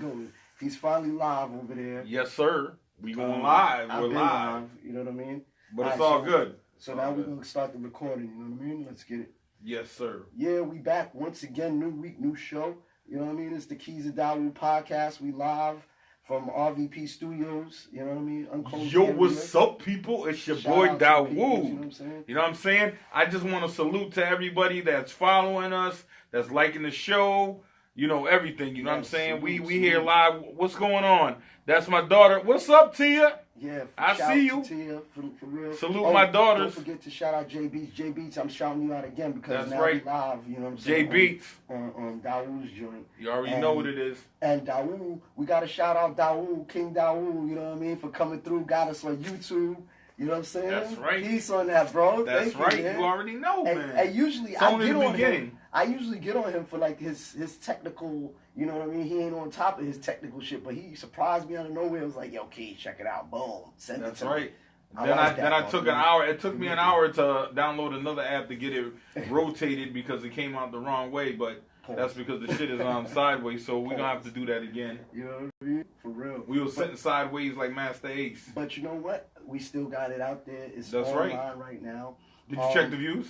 go. He's finally live over there. Yes, sir. We going live. We're live. You know what I mean? But it's all good. So now we're going to start the recording. You know what I mean? Let's get it. Yes, sir. Yeah, we back once again. New week, new show. You know what I mean? It's the Keyz Dawoud podcast. We live from RVP Studios. You know what I mean? Yo, what's up, people? It's your boy Dawoud. You know what I'm saying? You know what I'm saying? I just want to salute to everybody that's following us, that's liking the show. You know, everything. You know what I'm saying? We here live. What's going on? That's my daughter. What's up, Tia? Yeah, I see you. Tia, for real. Salute my daughters. Don't forget to shout out J Beats. J Beats, I'm shouting you out again because that's now right. we live. You know what I'm J saying? Beats on Dawoud's joint. You already know what it is. And Dawoud, we got to shout out Dawoud, King Dawoud. You know what I mean, for coming through. Got us on YouTube. You know what I'm saying? That's right. Peace on that, bro. That's Thank right. You, man. You already know, man. And usually it's I get on him. Beginning. I usually get on him for like his technical, you know what I mean? He ain't on top of his technical shit, but he surprised me out of nowhere. It was like, yo, Keyz, check it out. Boom. Send it to me. That's right. I Then I took an hour. It took me an hour to download another app to get it rotated because it came out the wrong way, but that's because the shit is on sideways, so we're going to have to do that again. You know what I mean? For real. We were sitting sideways like Master Ace. But you know what? We still got it out there. It's that's online right now. Did you check the views?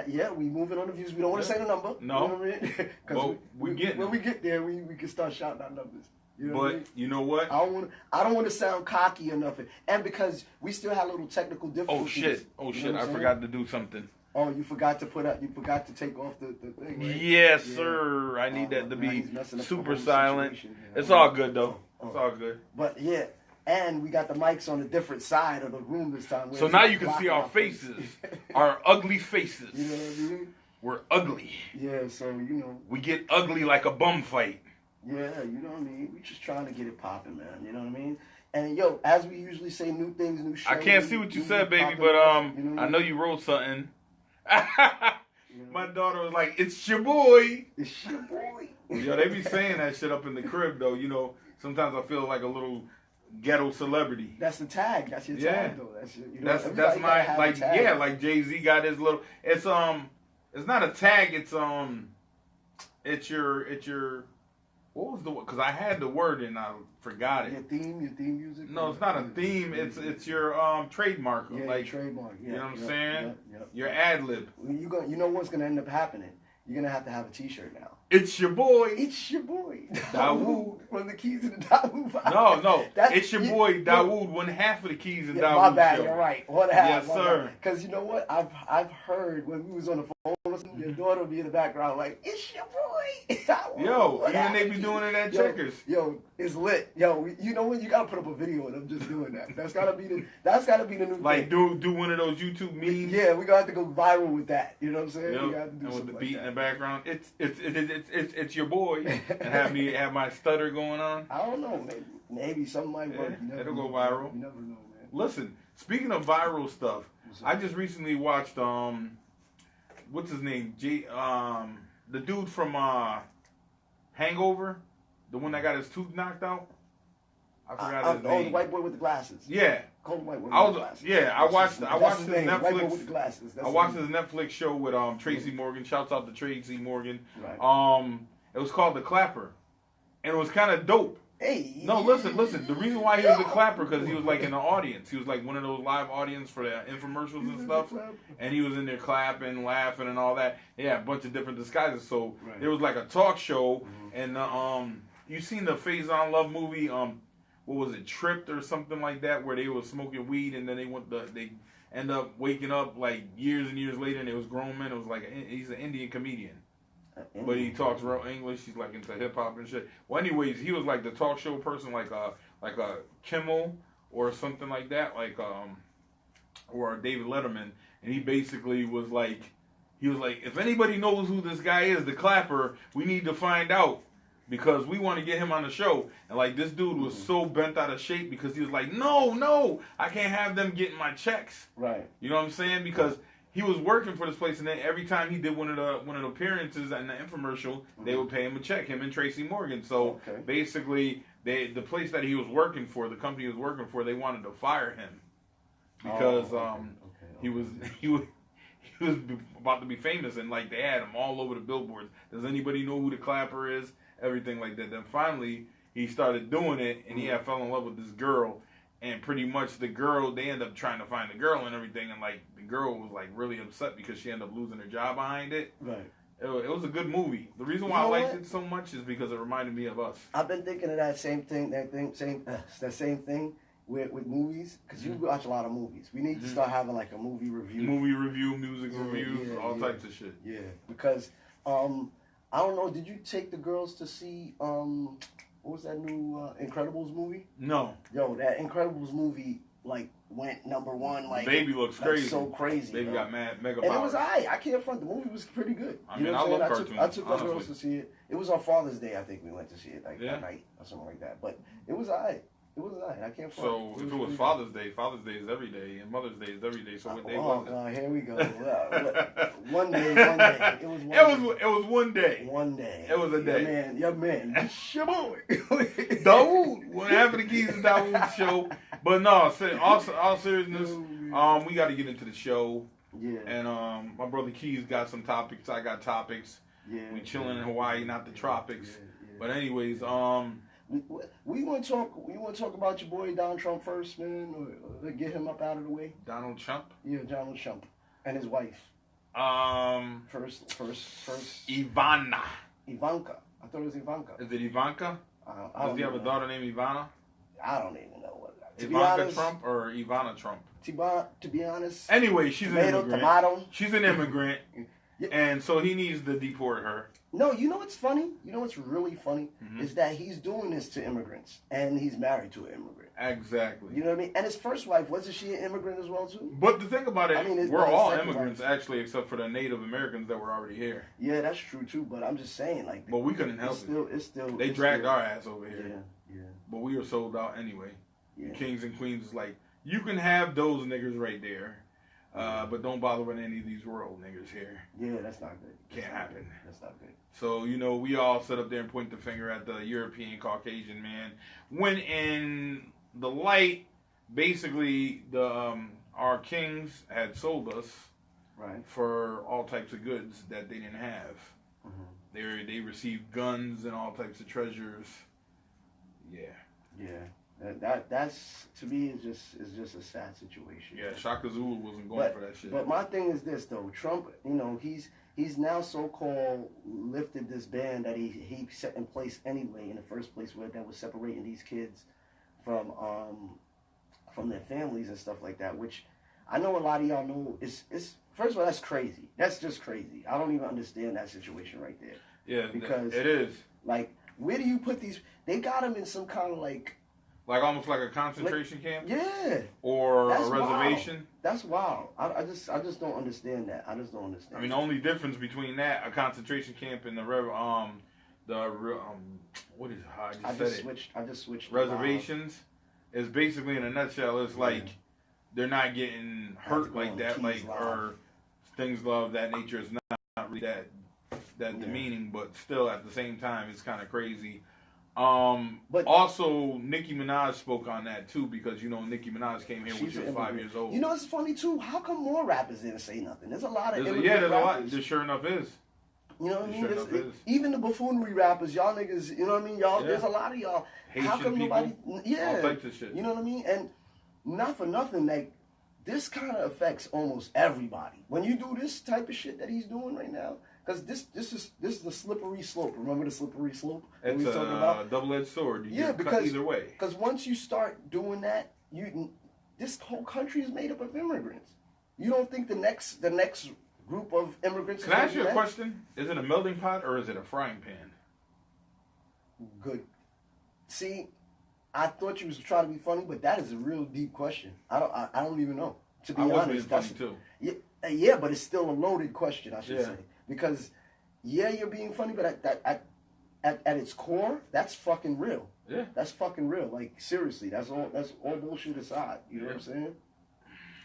Yeah, we moving on the views. We don't want to say the number. No. You know what I mean? Well, when we get there, we can start shouting out numbers. You know but you know what? I don't want to sound cocky or nothing. And because we still had little technical difficulties. Oh shit! I forgot to do something. Oh, you forgot to take off the thing, right? Yes, sir. I need that to be super silent. It's all good though. It's all good. But yeah. And we got the mics on a different side of the room this time. So now you can see our faces. Our ugly faces. You know what I mean? We're ugly. Yeah, so, you know. We get ugly like a bum fight. Yeah, you know what I mean? We just trying to get it popping, man. You know what I mean? And, yo, as we usually say, new things, new shows. I can't see what you said, baby, but I know you wrote something. My daughter was like, it's your boy. It's your boy. Yo, they be saying that shit up in the crib, though. You know, sometimes I feel like a little ghetto celebrity. That's the tag. That's your tag, though. That's your, that's my like Jay-Z got his little. It's not a tag. It's your. What was the? Because I had the word and I forgot it. Your theme music. No, it's not a theme. It's your trademark. Yeah, like trademark. Yeah, you know what I'm saying? Yeah. Your ad lib. You know what's gonna end up happening? You're gonna have to have a T-shirt now. It's your boy. It's your boy. Dawoud. From the Keyz and the Dawoud. No. It's your boy Dawoud. One half of the Keyz and Dawoud. My bad. Show. You're right. One half. Yes, sir. Because you know what? I've heard when we was on the phone, your daughter would be in the background like, "It's your boy." Yo, even they be doing it at Checkers. Yo, it's lit. Yo, you know what? You gotta put up a video of them just doing that. That's gotta be the new like thing. do one of those YouTube memes. Yeah, we gonna have to go viral with that. You know what I'm saying? Yep. We gotta have to do and with the like beat that. in the background, it's your boy, and have my stutter going on. I don't know, maybe something might work. It'll go viral. You never know, man. Listen, speaking of viral stuff, I just recently watched what's his name? The dude from Hangover, the one that got his tooth knocked out. I forgot his name. Oh, the white boy with the glasses. Yeah. Cold white boy with the glasses. Yeah, I watched his Netflix. White boy with the glasses. I watched his Netflix show with Tracy Morgan. Shouts out to Tracy Morgan. Right. It was called The Clapper, and it was kind of dope. Hey. No, listen. The reason why he was the clapper because he was like in the audience. He was like one of those live audience for the infomercials and stuff. And he was in there clapping, laughing, and all that. Yeah, a bunch of different disguises. So there was like a talk show, and you seen the Faison Love movie? What was it, Tripped or something like that, where they were smoking weed and then they end up waking up like years and years later, and it was grown men. It was like he's an Indian comedian. But he talks real English. He's like into hip hop and shit. Well, anyways, he was like the talk show person, like a Kimmel or something like that, or a David Letterman. And he basically was like, if anybody knows who this guy is, the Clapper, we need to find out because we want to get him on the show. And like this dude was so bent out of shape because he was like, no, I can't have them getting my checks. Right. You know what I'm saying? Because he was working for this place, and then every time he did one of the appearances in the infomercial, they would pay him a check. Him and Tracy Morgan. So basically, the place that he was working for, the company he was working for, they wanted to fire him because he was about to be famous, and like they had him all over the billboards. Does anybody know who the Clapper is? Everything like that. Then finally, he started doing it, and he fell in love with this girl. And pretty much the girl, they end up trying to find the girl and everything, and like the girl was like really upset because she ended up losing her job behind it. Right. It was a good movie. The reason why I liked it so much is because it reminded me of us. I've been thinking of that same thing, that same thing with movies, because you watch a lot of movies. We need to start having like a movie review. Music reviews, all types of shit. Yeah, because I don't know. Did you take the girls to see what was that new Incredibles movie? No. Yo, that Incredibles movie like went #1. Like Baby looks crazy. So crazy. Baby got mega powers. And it was I can't front. The movie was pretty good. I mean, I love cartoons. I took my girls to see it. It was on Father's Day. I think we went to see it that night or something like that. But it was It was I can't front. So if it was Father's Day is every day, and Mother's Day is every day. So what day was it? Here we go. One day. It was one day. One day. It was a day. Your man. Shaboy. Dawoud. What happened to Keyz Dawoud show? But no, all seriousness, we got to get into the show. Yeah. And my brother Keyz got some topics. I got topics. Yeah. We chilling in Hawaii, not the tropics. Yeah. But anyways, We want to talk. You want to talk about your boy Donald Trump first, man, or get him up out of the way? Donald Trump? Yeah, Donald Trump and his wife. First. Ivana. Ivanka. I thought it was Ivanka. Is it Ivanka? Does he have a daughter named Ivana? I don't even know what. Ivanka Trump or Ivana Trump? To be honest. Anyway, she's an immigrant. Tomato. She's an immigrant, and so he needs to deport her. No, you know what's funny? You know what's really funny? Is that he's doing this to immigrants, and he's married to an immigrant. Exactly. You know what I mean? And his first wife, wasn't she an immigrant as well, too? But the thing about it, we're all immigrants, actually, except for the Native Americans that were already here. Yeah, that's true, too, but I'm just saying, like... But we couldn't help it. They dragged our ass over here. Yeah. But we were sold out anyway. Yeah. Kings and queens is like, you can have those niggas right there. But don't bother with any of these world niggas here. Yeah, that's not good. Can't happen. That's not good. So, we all sit up there and point the finger at the European Caucasian man. When in the light, basically, our kings had sold us for all types of goods that they didn't have. Mm-hmm. They received guns and all types of treasures. Yeah. Yeah. That's to me is just a sad situation. Yeah, Shaka Zulu wasn't going for that shit. But my thing is this though, Trump, he's now so-called lifted this ban that he set in place anyway in the first place, where that was separating these kids from their families and stuff like that, which I know a lot of y'all know is first of all, that's crazy. That's just crazy. I don't even understand that situation right there. Yeah, because it is. Like, where do you put these? They got them in some kind of like almost like a concentration camp? Yeah. Or a reservation? Wild. That's wild. I just don't understand that. I just don't understand. I mean, the only difference between that, a concentration camp, and what is it? I just switched. Reservations is basically, in a nutshell, it's like they're not getting hurt like that, or things of that nature. Is not really that demeaning, but still at the same time, it's kind of crazy. But also, Nicki Minaj spoke on that too, because Nicki Minaj came here when she was 5 years old. It's funny too. How come more rappers didn't say nothing? There's a lot of there's a lot. There sure enough is. You know what I mean? Even the buffoonery rappers, y'all niggas. You know what I mean? Y'all, there's a lot of y'all. Haitian how come nobody? All types of shit. You know what I mean? And not for nothing, like this kind of affects almost everybody. When you do this type of shit that he's doing right now. Because this is the slippery slope. Remember the slippery slope that we were talking about? Double-edged sword. You get cut either way. Because once you start doing that, this whole country is made up of immigrants. You don't think the next group of immigrants? Can I ask you a question? Is it a melting pot or is it a frying pan? Good. See, I thought you was trying to be funny, but that is a real deep question. I don't even know. To be honest, funny too. Yeah, but it's still a loaded question. I should say. Because, you're being funny, but at its core, that's fucking real. Yeah. That's fucking real. Like, seriously, that's all bullshit aside. You know what I'm saying?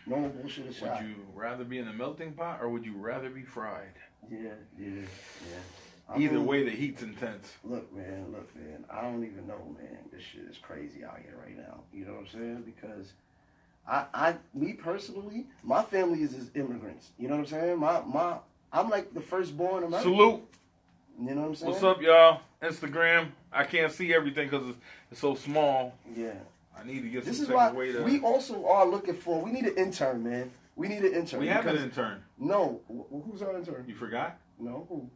No bullshit aside. Would you rather be in a melting pot, or would you rather be fried? Yeah. Either way, the heat's intense. Look, man. I don't even know, man. This shit is crazy out here right now. You know what I'm saying? Because me personally, my family is immigrants. You know what I'm saying? I'm like the firstborn American. Salute. You know what I'm saying? What's up, y'all? Instagram. I can't see everything because it's so small. Yeah. I need to get this some is why way to... we also are looking for. We need an intern, man. We need an intern. We have an intern. No, who's our intern? You forgot? No, who?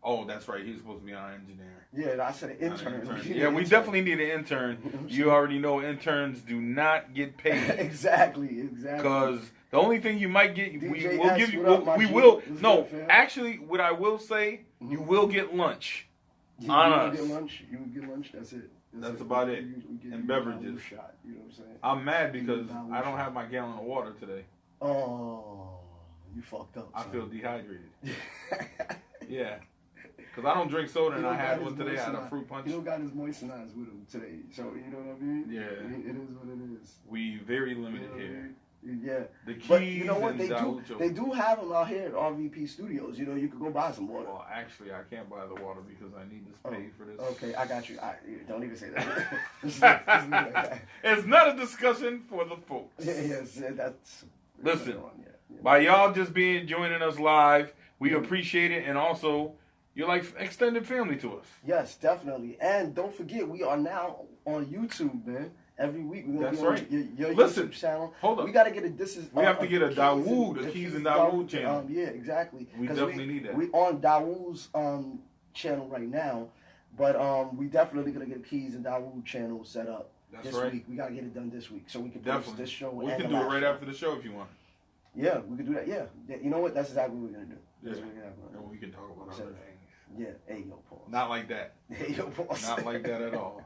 Oh, that's right. He's supposed to be our engineer. Yeah, I said an intern. Yeah, we definitely need an intern. You already know interns do not get paid. Exactly. Because the only thing you might get, DJ we'll S, give you. what We up, will. G? No, What's good, fam? actually, what I will say, you will get lunch You on will us. get lunch. You will get lunch. That's it. That's about it. And beverages. Shot, you know what I'm saying? I'm mad because I don't have my gallon of water today. Oh, you fucked up. I son. feel dehydrated. Yeah. Because I don't drink soda, and I had one today. I had a fruit punch. He don't got his moistenized with him today. So, you know what I mean? Yeah. It is what it is. We very limited here. Yeah. The Keyz But you know what? Dawoud They do have them out here at RVP Studios. You know, you could go buy some water. Well, actually, I can't buy the water because I need to pay for this. Okay, I got you. Don't even say that. It's not a discussion for the folks. Yes, that's... Listen, yeah. by y'all just joining us live, we appreciate it, and also you're like extended family to us. Yes, definitely. And don't forget, we are now on YouTube, man. Every week we're gonna be on your Listen, YouTube channel. Hold up. We gotta get we have to get a Dawoud, a Keyz and Dawoud channel. Yeah, exactly. We definitely need that. We on Dawoud's channel right now, but we definitely gonna get a Keyz and Dawoud channel set up this week. We gotta get it done this week so we can post this show. We can do it right after the show if you want. Yeah, we could do that. Yeah, you know what? That's exactly what we're gonna do. Yeah. And we can talk about other things. Yeah, hey yo, pause. Not like that. Hey yo, pause. Not like that at all.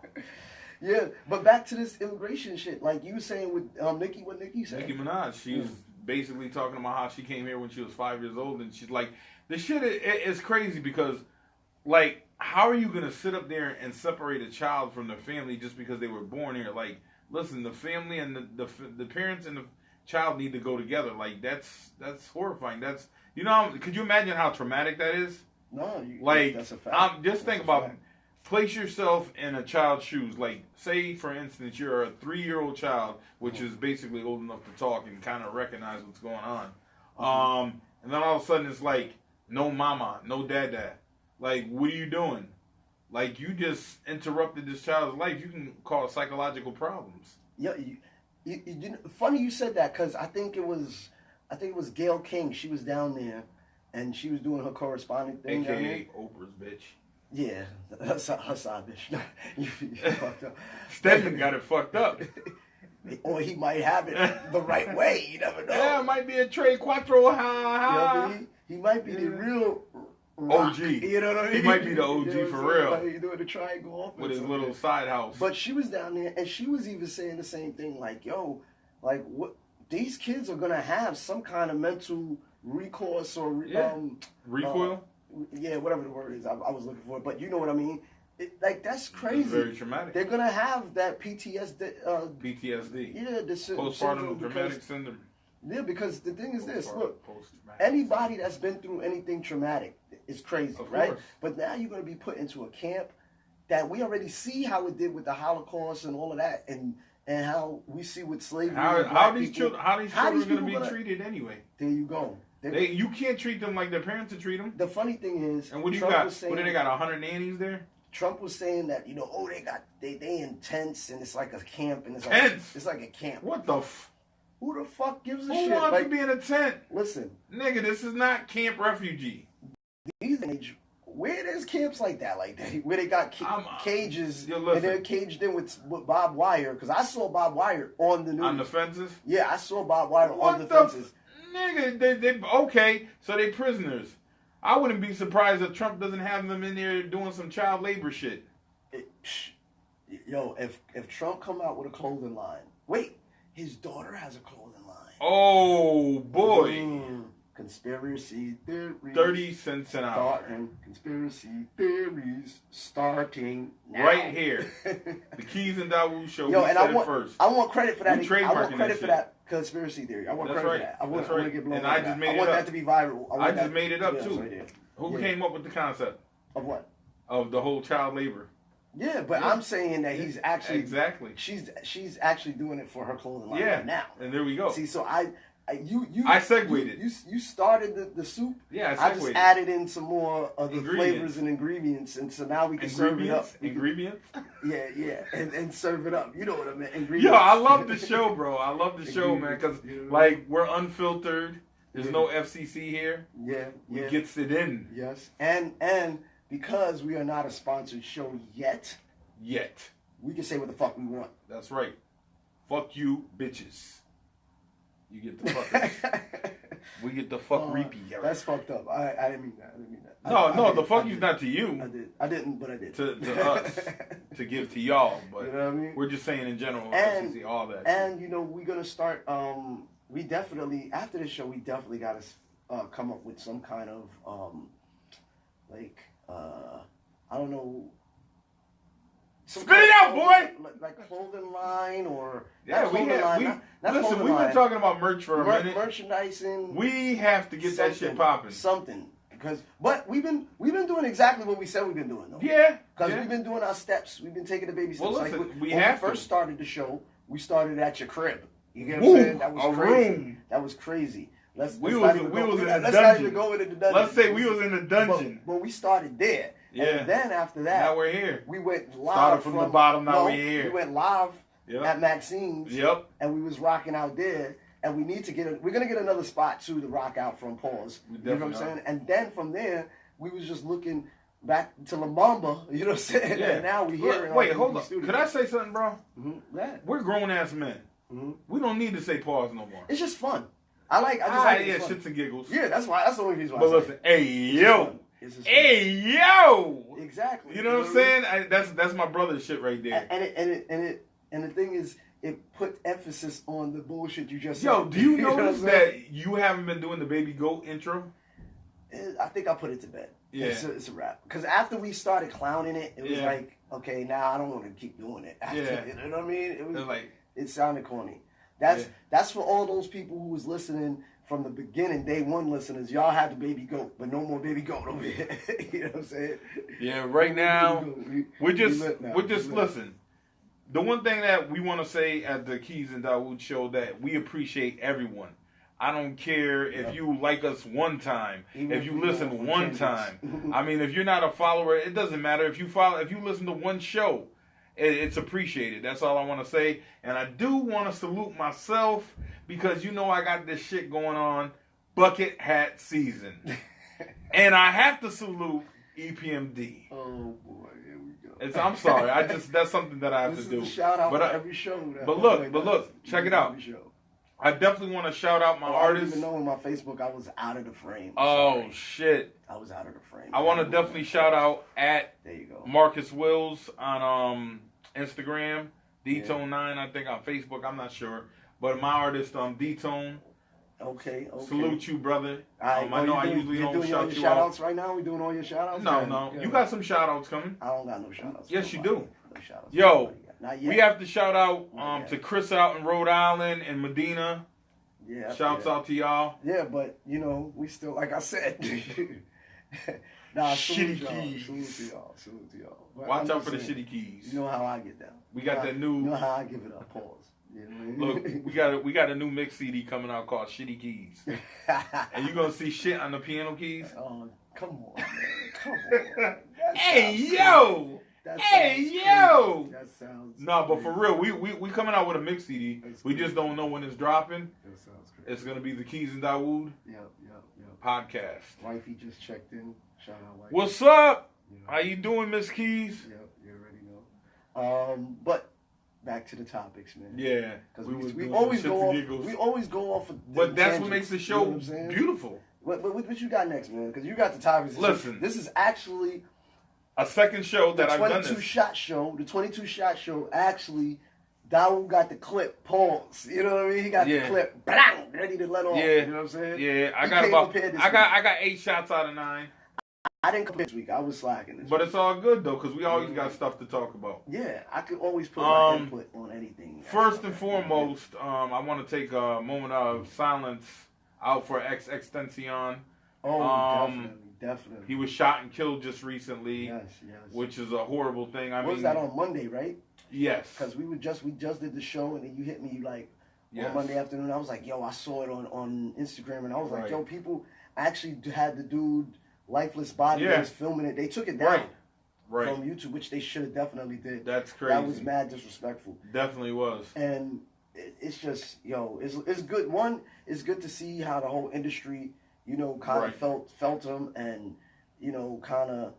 Yeah, but back to this immigration shit. Like you were saying with Nicki, what Nicki said. Nicki Minaj, she was basically talking about how she came here when she was 5 years old, and she's like, the shit is crazy because, like, how are you gonna sit up there and separate a child from their family just because they were born here? Like, listen, the family and the parents and the child need to go together. Like, that's horrifying. That's, you know, could you imagine how traumatic that is? No, that's a fact. Just think about. Place yourself in a child's shoes. Like, say, for instance, you're a 3-year-old child, which is basically old enough to talk and kind of recognize what's going on. And then all of a sudden it's like, no mama, no dada. Like, what are you doing? Like, you just interrupted this child's life. You can cause psychological problems. Yeah, funny you said that because I think it was Gayle King. She was down there, and she was doing her corresponding thing. AKA Oprah's bitch. Yeah, that's her side bitch. You fucked up. Stedman got it fucked up. Or he might have it the right way. You never know. Yeah, it might be a Tre Quattro. Ha ha. You know what I mean? He might be the real rock, OG. You know what I mean? He might be the OG for real. Like, he's doing the triangle offense with his little side house. But she was down there, and she was even saying the same thing. Like, yo, like what? These kids are gonna have some kind of mental recourse or recoil. Yeah, whatever the word is, I was looking for it, but you know what I mean. Like that's crazy. It's very traumatic. They're gonna have that PTSD. PTSD. Yeah, this postpartum traumatic syndrome. Yeah, because the thing is this: look, anybody that's been through anything traumatic is crazy, right? But now you're gonna be put into a camp that we already see how it did with the Holocaust and all of that, and how we see with slavery. How these children are gonna be treated anyway? There you go. You can't treat them like their parents would treat them. The funny thing is, and what you got? What do they got? 100 nannies there? Trump was saying that they in tents and it's like a camp and it's like a camp. What the? Who the fuck gives a shit? Who wants to be in a tent? Listen, nigga, this is not Camp Refugee. These age, where there's camps like that, where they got cages and they're caged in with barbed wire. Because I saw barbed wire on the news. On the fences? Yeah, I saw barbed wire on the fences. Nigga, they okay, so they prisoners. I wouldn't be surprised if Trump doesn't have them in there doing some child labor shit. Yo, if Trump come out with a clothing line, wait, his daughter has a clothing line. Oh boy. Conspiracy theories. 30 cents an hour. Conspiracy theories starting now. Right here. The Keyz and Dawoud show. Yo, and I want credit for that. I want credit for that conspiracy theory. I want credit for that. I want to get blown up. I just made it up. I want that to be viral. I just made it up too. Who came up with the concept? Of what? Of the whole child labor. Yeah, but I'm saying that he's actually exactly. She's actually doing it for her clothing line right now. And there we go. See, so I segued it. You started the soup. Yeah, I just added in some more of the flavors and ingredients, and so now we can serve it up. Ingredients? Yeah, and serve it up. You know what I mean? Ingredients. Yo, I love the show, bro. I love the show, man, because like we're unfiltered. There's no FCC here. Yeah. We gets it in. Yes, and because we are not a sponsored show yet, we can say what the fuck we want. That's right. Fuck you, bitches. You get the fuck. We get the fuck reapy. That's fucked up. I didn't mean that. No, the fuck you's not to you. I didn't, but I did. To us. To give to y'all. But you know what I mean? We're just saying in general. And, FCC, all that. And, we're going to start, we definitely, after this show, we definitely got to come up with some kind of, I don't know. Spit it out, boy! Like clothing line or... Yeah, we've been talking about merch for a minute. Merchandising. We have to get that shit popping. Something. But we've been doing exactly what we said we've been doing, though. Yeah. Because we've been doing our steps. We've been taking the baby steps. Well, listen, when we first started the show, we started at your crib. You get what I'm saying? That was crazy. Room. That was crazy. Let's not even go into the dungeon. Let's say we was in the dungeon. But we started there. Yeah. And then after that, now we're here. We went live. Started from the bottom, now we're here. We went live at Maxine's. Yep. And we was rocking out there. And we need to we're going to get another spot, too, to rock out from Pause. You know what I'm saying? And then from there, we was just looking back to La Mamba. You know what I'm saying? Yeah. And now we here. Wait, hold up. Could I say something, bro? Mm-hmm. Yeah. We're grown-ass men. Mm-hmm. We don't need to say pause no more. It's just fun. I just like it. Shits and giggles. Yeah, that's the only reason why. But listen, hey yo. Exactly. You know what I'm saying? That's my brother's shit right there. And the thing is, it put emphasis on the bullshit you just said. Yo, do you notice that you haven't been doing the baby goat intro? I think I put it to bed. Yeah. It's a wrap. Because after we started clowning it, it was like, okay, now I don't want to keep doing it. You know what I mean? It was like, it sounded corny. That's for all those people who was listening from the beginning, day one listeners. Y'all had the baby goat, but no more baby goat over here. You know what I'm saying? Yeah, right now, we're just listen. The one thing that we want to say at the Keyz and Dawoud show that we appreciate everyone. I don't care if you like us one time, if you listen one time. I mean, if you're not a follower, it doesn't matter. If you listen to one show, it's appreciated. That's all I want to say. And I do want to salute myself because I got this shit going on, bucket hat season. And I have to salute EPMD. Oh boy, here we go. I'm sorry. That's something that I have to do. This is a shout out for every show. But look, check it out. I definitely want to shout out my artists. I didn't even know on my Facebook I was out of the frame. Oh, shit. I was out of the frame. I want to definitely shout out at there you go. Marcus Wills on Instagram, D-Tone9, I think on Facebook, I'm not sure. But my artist, D-Tone. Okay. Salute you, brother. I know I usually don't shout you out. Shout-outs right now? We doing all your shout-outs? No. You got some shout-outs coming. I don't got no shout-outs. Yes, you do. No shout-outs. Yo. Not yet. We have to shout out to Chris out in Rhode Island and Medina. Yeah. Shouts out to y'all. Yeah, but we still, like I said. Shitty Keys. Salute to y'all. Watch out for the shitty keys. You know how I get down. We got that new. You know how I give it up. Pause. You know what I mean? Look, we got a new mix CD coming out called Shitty Keys, and you gonna see shit on the piano keys. Oh, come on, man. Come on. Hey yo. That sounds no, but for real, we coming out with a mix CD. We just don't know when it's dropping. That sounds crazy. It's gonna be the Keyz and Dawoud podcast. Wifey just checked in. Shout out, wifey. What's up? How you doing, Miss Keyz? Yep, you already know. But back to the topics, man. Yeah, because we always go off. We always go off. But that's what makes the show beautiful. What you got next, man? Because you got the topics. Listen, this is actually a second show that I've done. The 22 shot show. Actually, Dawoud got the clip. Pause. You know what I mean? He got the clip. Bang, ready to let off. Yeah. You know what I'm saying? Yeah, I got 8 shots out of 9. I didn't come this week. I was slacking But it's all good though, because we always got stuff to talk about. Yeah, I could always put my input on anything. First and foremost, I want to take a moment of silence out for Extension. Oh, definitely. He was shot and killed just recently. Yes. Which is a horrible thing. Was that on Monday, right? Yes. Because we just did the show, and then you hit me like on Monday afternoon. I was like, yo, I saw it on Instagram, and I was like, yo, people actually had the dude lifeless body that was filming it. They took it down from YouTube, which they should have definitely did. That's crazy. That was mad disrespectful. Definitely was. And it's just, yo, it's good. One, it's good to see how the whole industry, you know, kind of felt him and, you know, kind of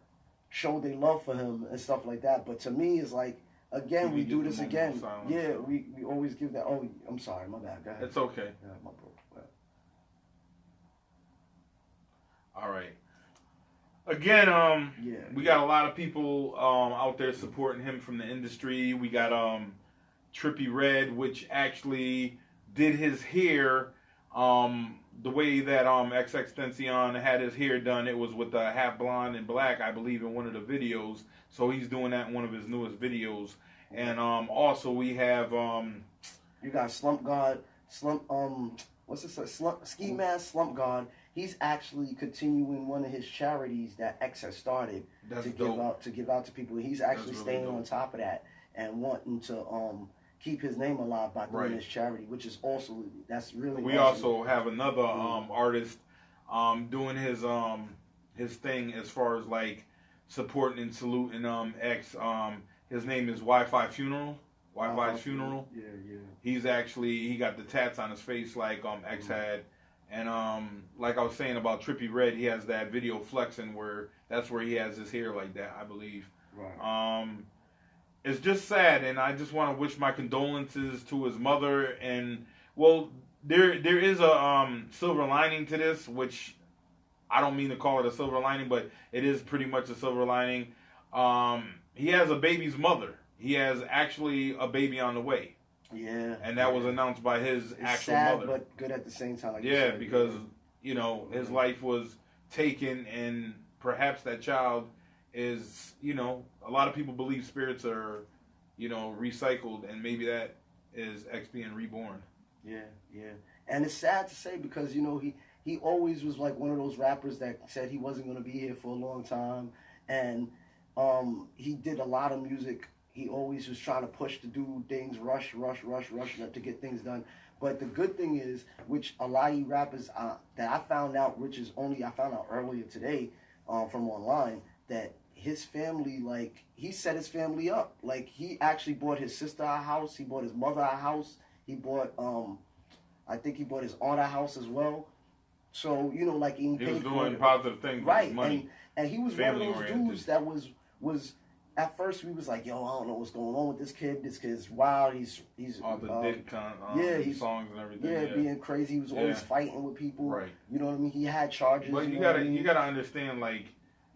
showed their love for him and stuff like that. But to me, it's like, again, we do this again. Yeah, we always give that. Oh, I'm sorry, my bad. Go ahead. It's okay. Yeah, my bro. All right. Again, we got a lot of people out there supporting him from the industry. We got Trippie Redd, which actually did his hair the way that XXXTentacion had his hair done. It was with half blonde and black, I believe, in one of the videos. So he's doing that in one of his newest videos. And also we have you got Slump God, what's this? Ski Mask Slump God. He's actually continuing one of his charities that X has started give out to people. He's actually staying on top of that and wanting to keep his name alive by doing his charity, which is also that's really. We awesome. Also have another artist doing his thing as far as like supporting and saluting X. His name is Wi-Fi Funeral. Wi-Fi's Funeral. Yeah. He's actually he got the tats on his face like X had. And like I was saying about Trippie Redd, he has that video flexing where that's where he has his hair like that, I believe. Right. It's just sad, and I just want to wish my condolences to his mother. And well, there is a silver lining to this, which I don't mean to call it a silver lining, but it is pretty much a silver lining. He has a baby's mother. He has actually a baby on the way. Yeah. And that was announced by his actual sad, mother. But good at the same time. Like yeah, because, you know, his life was taken, and perhaps that child is, you know, a lot of people believe spirits are, you know, recycled, and maybe that is X being reborn. Yeah. And it's sad to say because, you know, he always was like one of those rappers that said he wasn't going to be here for a long time. And he did a lot of music. He always was trying to push to do things, rush to get things done. But the good thing is, which a lot of you rappers that I found out, I found out earlier today from online, that his family, like, he set his family up. Like, he actually bought his sister a house. He bought his mother a house. He bought, I think he bought his aunt a house as well. So, you know, like, he was doing positive things with his money. And he was one of those dudes that was at first we was like, yo, I don't know what's going on with this kid. This kid's wild. He's all the dick songs and everything. Yeah, being crazy. He was always fighting with people. Right. You know what I mean? He had charges. But you gotta understand, like,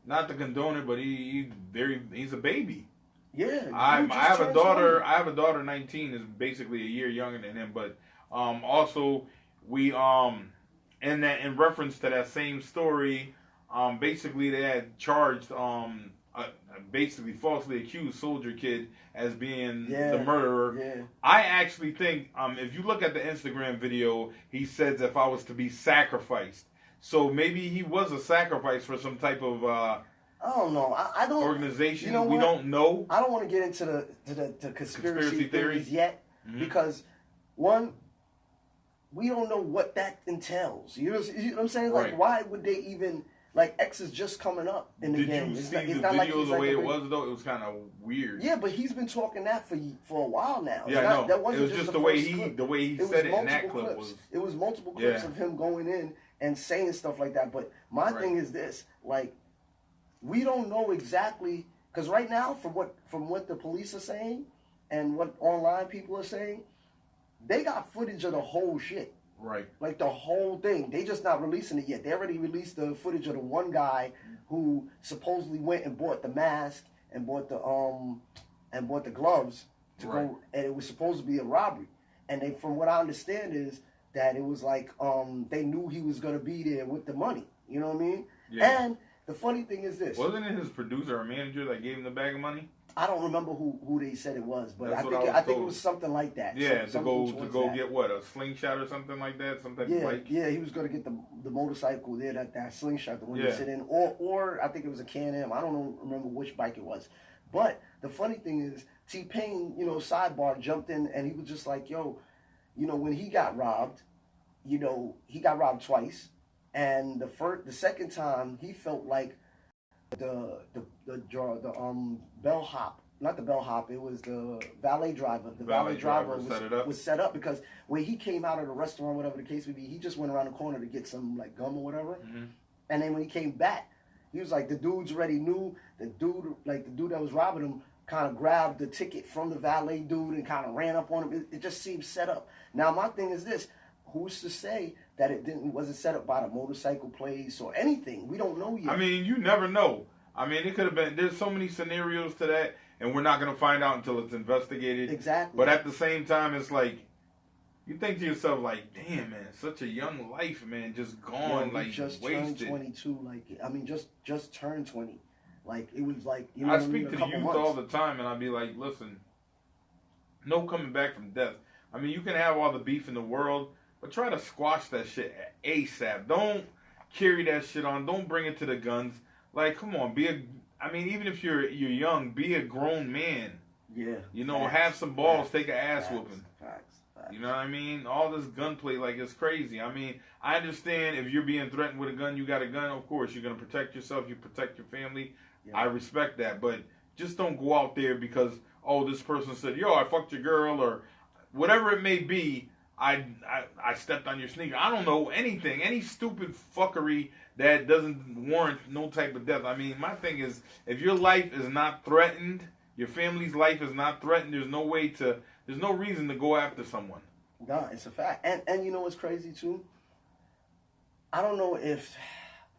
not to condone it, but he's a baby. Yeah. I have a daughter. 20. I have a daughter. 19 is basically a year younger than him. But also we in reference to that same story, basically they had charged basically falsely accused Soldier Kid as being the murderer. Yeah. I actually think if you look at the Instagram video, he says if I was to be sacrificed. So maybe he was a sacrifice for some type of I don't know. I don't organization. You know we don't know. I don't want to get into the conspiracy theories yet because one, we don't know what that entails. You know what I'm saying? Like, why would they even? Like, X is just coming up in the game. Did you see the video the way it was, though? It was kind of weird. Yeah, but he's been talking that for a while now. Yeah, no. That wasn't it was just the way he said it in that clip. It was multiple clips of him going in and saying stuff like that. But my thing is this. Like, we don't know exactly... Because right now, from what the police are saying and what online people are saying, they got footage of the whole shit. Right. Like the whole thing. They just not releasing it yet. They already released the footage of the one guy who supposedly went and bought the mask and bought the gloves to go, and it was supposed to be a robbery. And they, from what I understand, is that it was like they knew he was gonna be there with the money. You know what I mean? Yeah. And the funny thing is this. Wasn't it his producer or manager that gave him the bag of money? I don't remember who they said it was, but I think it was something like that. Yeah, to go get what, a slingshot or something like that, some type of bike. Yeah, he was going to get the motorcycle there, that slingshot, the one you sit in, or I think it was a Can-Am. I don't remember which bike it was. But the funny thing is, T-Pain, you know, sidebar, jumped in and he was just like, yo, when he got robbed, he got robbed twice, and the second time he felt like the bellhop, not the bellhop, it was the valet driver. The valet driver was set up because when he came out of the restaurant, whatever the case may be, he just went around the corner to get some like gum or whatever, and then when he came back, he was like, the dudes already knew the dude that was robbing him kind of grabbed the ticket from the valet dude and kind of ran up on him. It just seemed set up. Now my thing is this: who's to say that it wasn't set up by the motorcycle place or anything? We don't know yet. I mean, you never know. I mean, it could have been. There's so many scenarios to that, and we're not going to find out until it's investigated. Exactly. But at the same time, it's like you think to yourself, like, damn, man, such a young life, man, just gone, like just wasted. Turned 22. Like, I mean, just turned 20. Like, it was like, I speak to the youth all the time, and I'd be like, listen, no coming back from death. I mean, you can have all the beef in the world, but try to squash that shit ASAP. Don't carry that shit on. Don't bring it to the guns. Like, come on, I mean, even if you're young, be a grown man. Yeah. Have some balls, take an ass whooping. Facts. You know what I mean? All this gunplay, like, it's crazy. I mean, I understand if you're being threatened with a gun, you got a gun, of course, you're going to protect yourself, you protect your family. Yeah. I respect that, but just don't go out there because, this person said, yo, I fucked your girl, or whatever it may be. I stepped on your sneaker. I don't know anything. Any stupid fuckery that doesn't warrant no type of death. I mean, my thing is, if your life is not threatened, your family's life is not threatened, there's no reason to go after someone. No, it's a fact. And you know what's crazy too? I don't know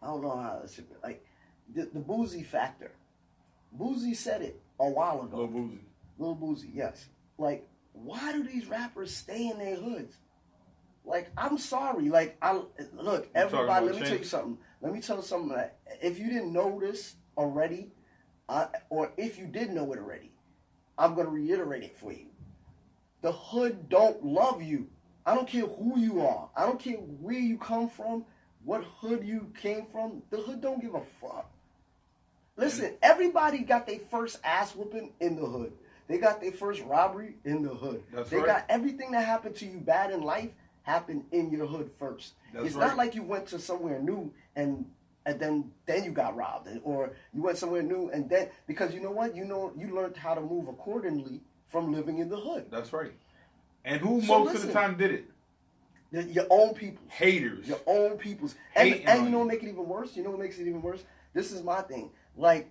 how it's like the Boozy factor. Boozy said it a while ago. Lil Boozy, yes. Like, why do these rappers stay in their hoods? Like, I'm sorry. Like, look, everybody, let me tell you something. Let me tell you something. That if you didn't know this already, or if you did know it already, I'm going to reiterate it for you. The hood don't love you. I don't care who you are. I don't care where you come from, what hood you came from. The hood don't give a fuck. Listen, everybody got their first ass whooping in the hood. They got their first robbery in the hood. They got everything that happened to you bad in life happened in your hood first. It's not like you went to somewhere new and then you got robbed, or you went somewhere new and then, because you know what? You learned how to move accordingly from living in the hood. That's right. And who most of the time did it? Your own people. Haters. Your own peoples. And you know what makes it even worse? You know what makes it even worse? This is my thing. Like,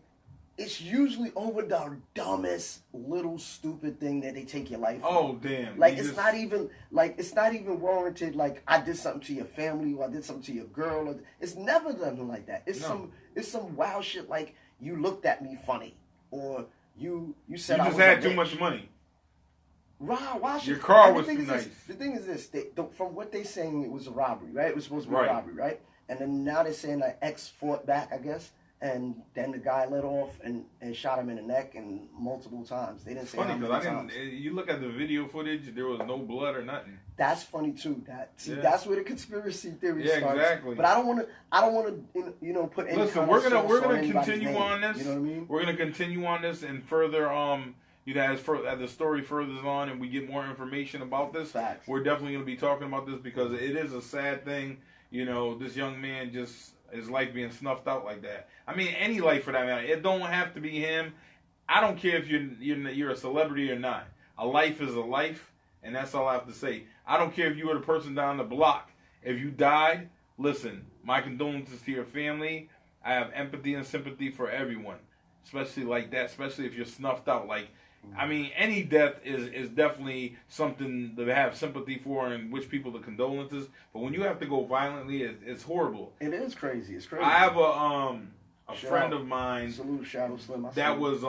it's usually over the dumbest little stupid thing that they take your life from. Oh, damn. Like, it's not even warranted, like, I did something to your family or I did something to your girl. Or, it's never done like that. It's some wild shit like, you looked at me funny, or you said I was just had too much money. Why your car was too nice. The thing is this, from what they're saying, it was a robbery, right? It was supposed to be a robbery, right? And then now they're saying that X fought back, I guess. And then the guy let off and shot him in the neck and multiple times. They didn't say how many times. You look at the video footage, there was no blood or nothing. That's funny too. That's where the conspiracy theory starts. Yeah, exactly. But I don't want to put any. Listen, we're gonna continue on this. You know what I mean? We're gonna continue on this and further. As the story furthers on and we get more information about this, Facts. We're definitely gonna be talking about this because it is a sad thing. This young man his life being snuffed out like that. I mean, any life for that matter. It don't have to be him. I don't care if you're a celebrity or not. A life is a life, and that's all I have to say. I don't care if you were the person down the block. If you died, listen, my condolences to your family. I have empathy and sympathy for everyone, especially like that, especially if you're snuffed out. Like, I mean, any death is definitely something to have sympathy for and wish people the condolences. But when you have to go violently, it's horrible. It is crazy. It's crazy. I have a friend of mine. Salute Shadow Slim. That was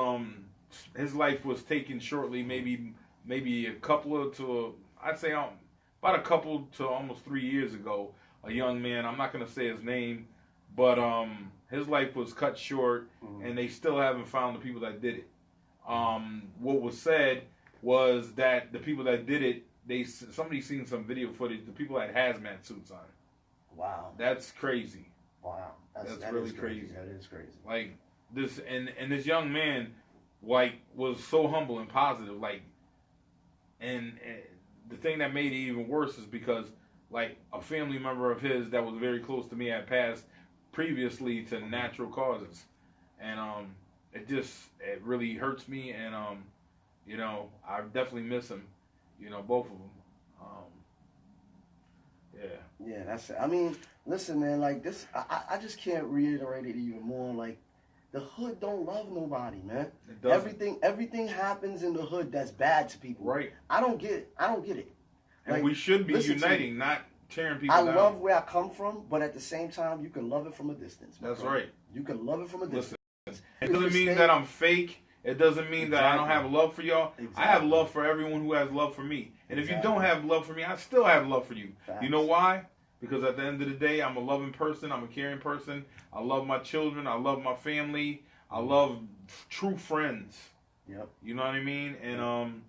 his life was taken shortly. Maybe a couple to I'd say about a couple to almost 3 years ago. A young man. I'm not gonna say his name, but his life was cut short, and they still haven't found the people that did it. What was said was that the people that did it, somebody seen some video footage. The people had hazmat suits on. Wow, that's crazy. Wow, that's really crazy. That is crazy. Like this, and this young man, like, was so humble and positive. Like, and the thing that made it even worse is because like a family member of his that was very close to me had passed previously to natural causes, and it really hurts me, and you know, I definitely miss him, you know, both of them. Yeah. Yeah, that's it. I mean, listen, man, like this, I just can't reiterate it even more. Like, the hood don't love nobody, man. It doesn't. Everything happens in the hood that's bad to people. Right. I don't get it. And like, we should be uniting, not tearing people down. I love where I come from, but at the same time, you can love it from a distance. That's bro. right. You can love it from a distance. Listen, it doesn't mean that I'm fake. It doesn't mean that I don't have love for y'all. Exactly. I have love for everyone who has love for me. And if you don't have love for me, I still have love for you. Facts. You know why? Because at the end of the day, I'm a loving person. I'm a caring person. I love my children. I love my family. I love true friends. Yep. You know what I mean? And,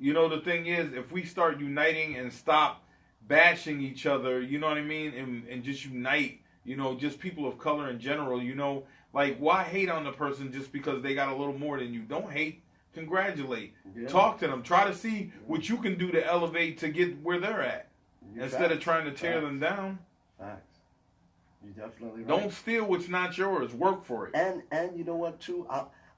you know, the thing is, if we start uniting and stop bashing each other, you know what I mean? And just unite, you know, just people of color in general, you know, like, why hate on the person just because they got a little more than you? Don't hate. Congratulate. Yeah. Talk to them. Try to see what you can do to elevate to get where they're at. Instead of trying to tear them down. Facts. You're definitely right. Don't steal what's not yours. Work for it. And you know what, too?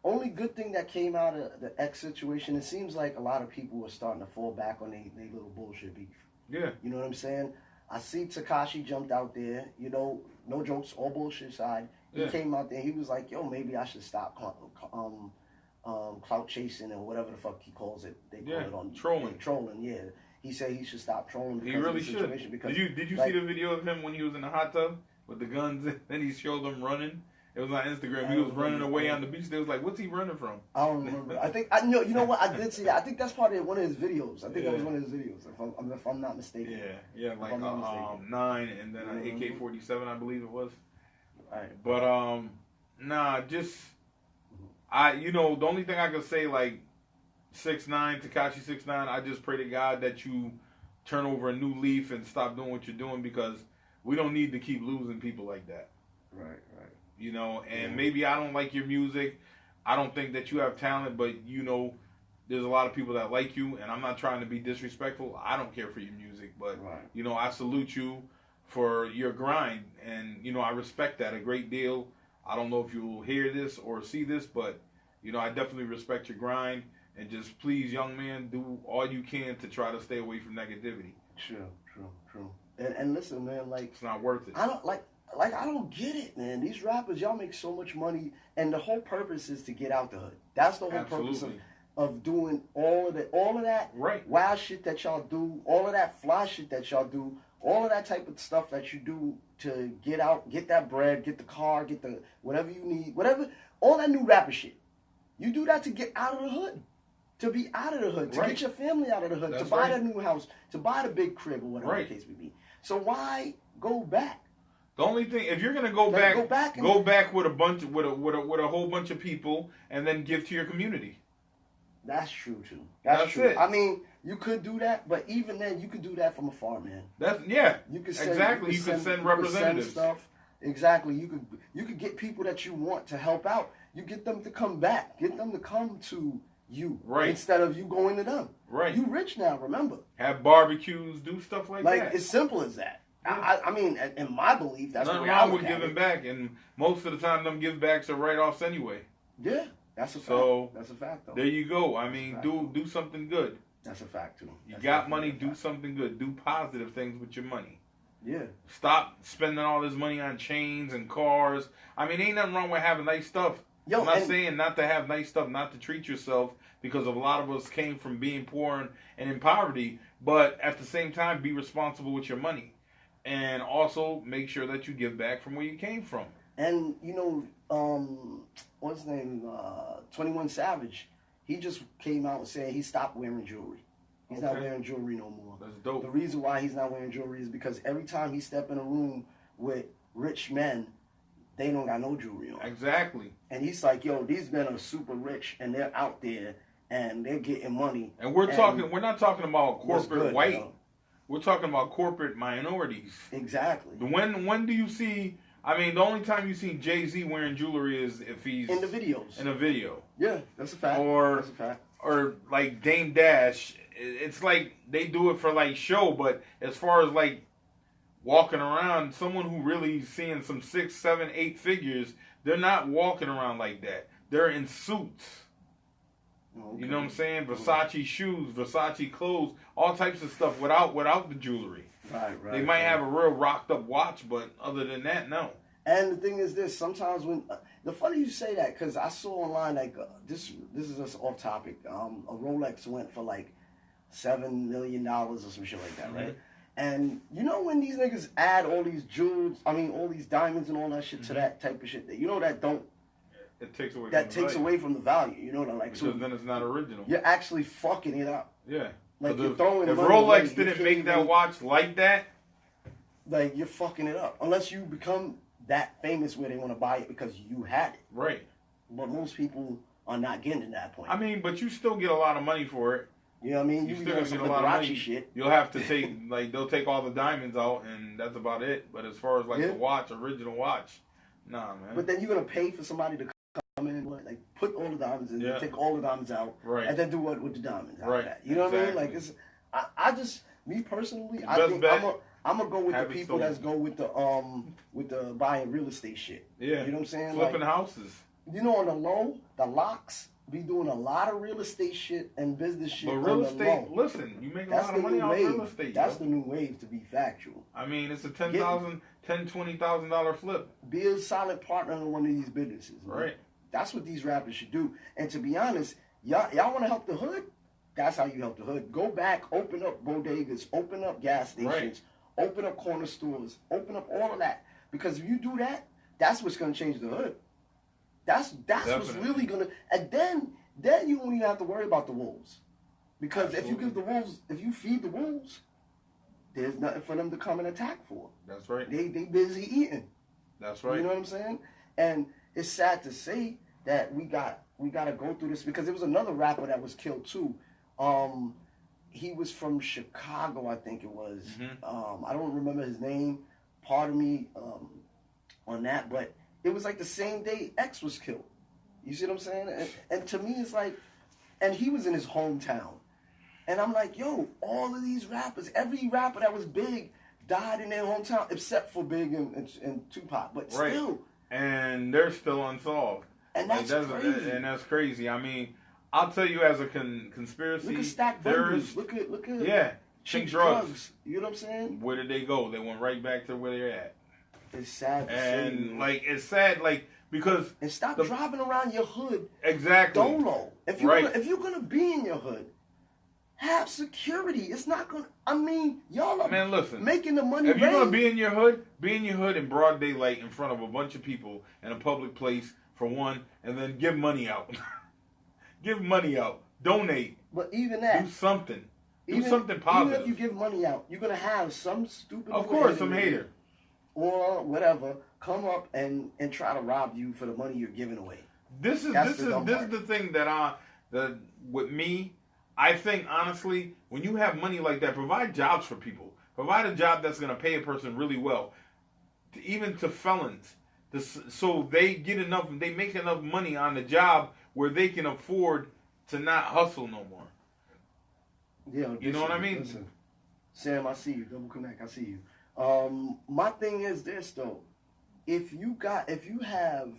Only good thing that came out of the X situation, it seems like a lot of people are starting to fall back on their little bullshit beef. Yeah. You know what I'm saying? I see Tekashi jumped out there. You know, no jokes, all bullshit aside. He came out there. He was like, yo, maybe I should stop clout chasing and whatever the fuck he calls it. They call it on trolling. Trolling, yeah. He said he should stop trolling. He really should. Because, did you see the video of him when he was in the hot tub with the guns? And then he showed them running. It was on Instagram. He was running away on the beach. They was like, "What's he running from?" I don't remember. I think I know. You know what? I did see that. I think that's part of one of his videos. I think that was one of his videos, if I'm not mistaken. Yeah, like 9 and then an AK-47, I believe it was. Right. But nah, just you know, the only thing I can say, like 6ix9ine, Tekashi 6ix9ine, I just pray to God that you turn over a new leaf and stop doing what you're doing, because we don't need to keep losing people like that. Right. You know, and maybe I don't like your music. I don't think that you have talent, but you know, there's a lot of people that like you, and I'm not trying to be disrespectful. I don't care for your music, but you know, I salute you for your grind, and you know, I respect that a great deal. I don't know if you'll hear this or see this, but you know, I definitely respect your grind, and just please, young man, do all you can to try to stay away from negativity. True. And listen, man, like, it's not worth it. I don't get it, man. These rappers, y'all make so much money, and the whole purpose is to get out the hood. That's the whole purpose of doing all of that wild shit that y'all do, all of that fly shit that y'all do, all of that type of stuff that you do to get out, get that bread, get the car, get the whatever you need, all that new rapper shit. You do that to get out of the hood, to be out of the hood, to get your family out of the hood, to buy that new house, to buy the big crib or whatever the case may be. So why go back? The only thing, if you're gonna go back with a whole bunch of people, and then give to your community. That's true too. That's true. It. I mean, you could do that, but even then, you could do that from afar, man. You could send representatives. Exactly. You could get people that you want to help out. You get them to come back. Get them to come to you instead of you going to them. Right. You rich now. Remember. Have barbecues. Do stuff like that. Like, it's simple as that. I mean, in my belief, that's nothing wrong with giving back, and most of the time, them give backs are write-offs anyway. Yeah, that's a fact. That's a fact, though. There you go. I mean, do something good. That's a fact too. You got money, do something good. Do positive things with your money. Yeah. Stop spending all this money on chains and cars. I mean, ain't nothing wrong with having nice stuff. I'm not saying not to have nice stuff, not to treat yourself, because a lot of us came from being poor and in poverty. But at the same time, be responsible with your money. And also make sure that you give back from where you came from. And, you know, what's his name? 21 Savage. He just came out and said he stopped wearing jewelry. He's not wearing jewelry no more. That's dope. The reason why he's not wearing jewelry is because every time he step in a room with rich men, they don't got no jewelry on. Exactly. And he's like, yo, these men are super rich, and they're out there, and they're getting money. And we're not talking about corporate white. You know? We're talking about corporate minorities. Exactly. When do you see? I mean, the only time you see Jay-Z wearing jewelry is if he's in the videos. In a video. Yeah, that's a fact. Or that's a fact. Or like Dame Dash it's like they do it for like show, but as far as like walking around, someone who really seeing some 6, 7, 8 figures, they're not walking around like that. They're in suits. Okay. You know what I'm saying? Versace shoes, Versace clothes, all types of stuff without the jewelry. Right. They might have a real rocked up watch, but other than that, no. And the thing is this, sometimes when, the funny you say that, because I saw online, like, this is just off topic, a Rolex went for like $7 million or some shit like that, right? And you know when these niggas add all these jewels, all these diamonds and all that shit to that type of shit, you know that don't, it takes away that takes away from the value, you know, like, because so then it's not original. You're actually fucking it up. Yeah. Like you're throwing if money Rolex away, didn't make that watch like that, like you're fucking it up. Unless you become that famous where they want to buy it because you had it. Right. But most people are not getting to that point. I mean, but you still get a lot of money for it. You know what I mean? You still gonna get a lot of money. Shit. You'll have to take, like, they'll take all the diamonds out, and that's about it. But as far as, like, the watch, original watch, nah, man. But then you're going to pay for somebody to come in and, like, put all the diamonds in, take all the diamonds out, and then do what with the diamonds after that. You know what I mean? Like, it's, I just, me personally, I think I'm going to go with the people that go with the buying real estate shit. Yeah. You know what I'm saying? Flipping houses. You know, on the low, the locks be doing a lot of real estate shit and business shit. But real estate, listen, you make a lot of money off real estate. That's the new wave, to be factual. I mean, it's a $20,000 flip. Be a solid partner in one of these businesses. Man. Right. That's what these rappers should do. And to be honest, y'all want to help the hood? That's how you help the hood. Go back, open up bodegas, open up gas stations, open up corner stores, open up all of that. Because if you do that, that's what's going to change the hood. That's what's really gonna, and then you won't even have to worry about the wolves, because if you feed the wolves, there's nothing for them to come and attack for. That's right. They busy eating. That's right. You know what I'm saying? And it's sad to say that we gotta go through this, because there was another rapper that was killed too. He was from Chicago, I think it was. I don't remember his name. Pardon me on that, but. It was like the same day X was killed. You see what I'm saying? And to me, it's like, and he was in his hometown. And I'm like, yo, all of these rappers, every rapper that was big died in their hometown, except for Big and Tupac. But still. And they're still unsolved. And that's crazy. And that's crazy. I mean, I'll tell you, as a conspiracy look at Stack theorist, look at cheap drugs. You know what I'm saying? Where did they go? They went right back to where they're at. It's sad to say. Like, it's sad, like, because... And stop driving around your hood. Exactly. Dolo. If you're gonna be in your hood, have security. It's not gonna... I mean, y'all are making the money. If you're gonna be in your hood in broad daylight in front of a bunch of people in a public place, for one, and then give money out. Give money out. Donate. But even that... Do something. Do something positive. Even if you give money out, you're gonna have some stupid... Of course, some hater. Or whatever, come up and try to rob you for the money you're giving away. This is the thing that with me, I think honestly, when you have money like that, provide jobs for people. Provide a job that's going to pay a person really well, even to felons, so they make enough money on the job where they can afford to not hustle no more. Yeah, you know what I mean? Listen, Sam, I see you. Double Connect, I see you. My thing is this though, if you have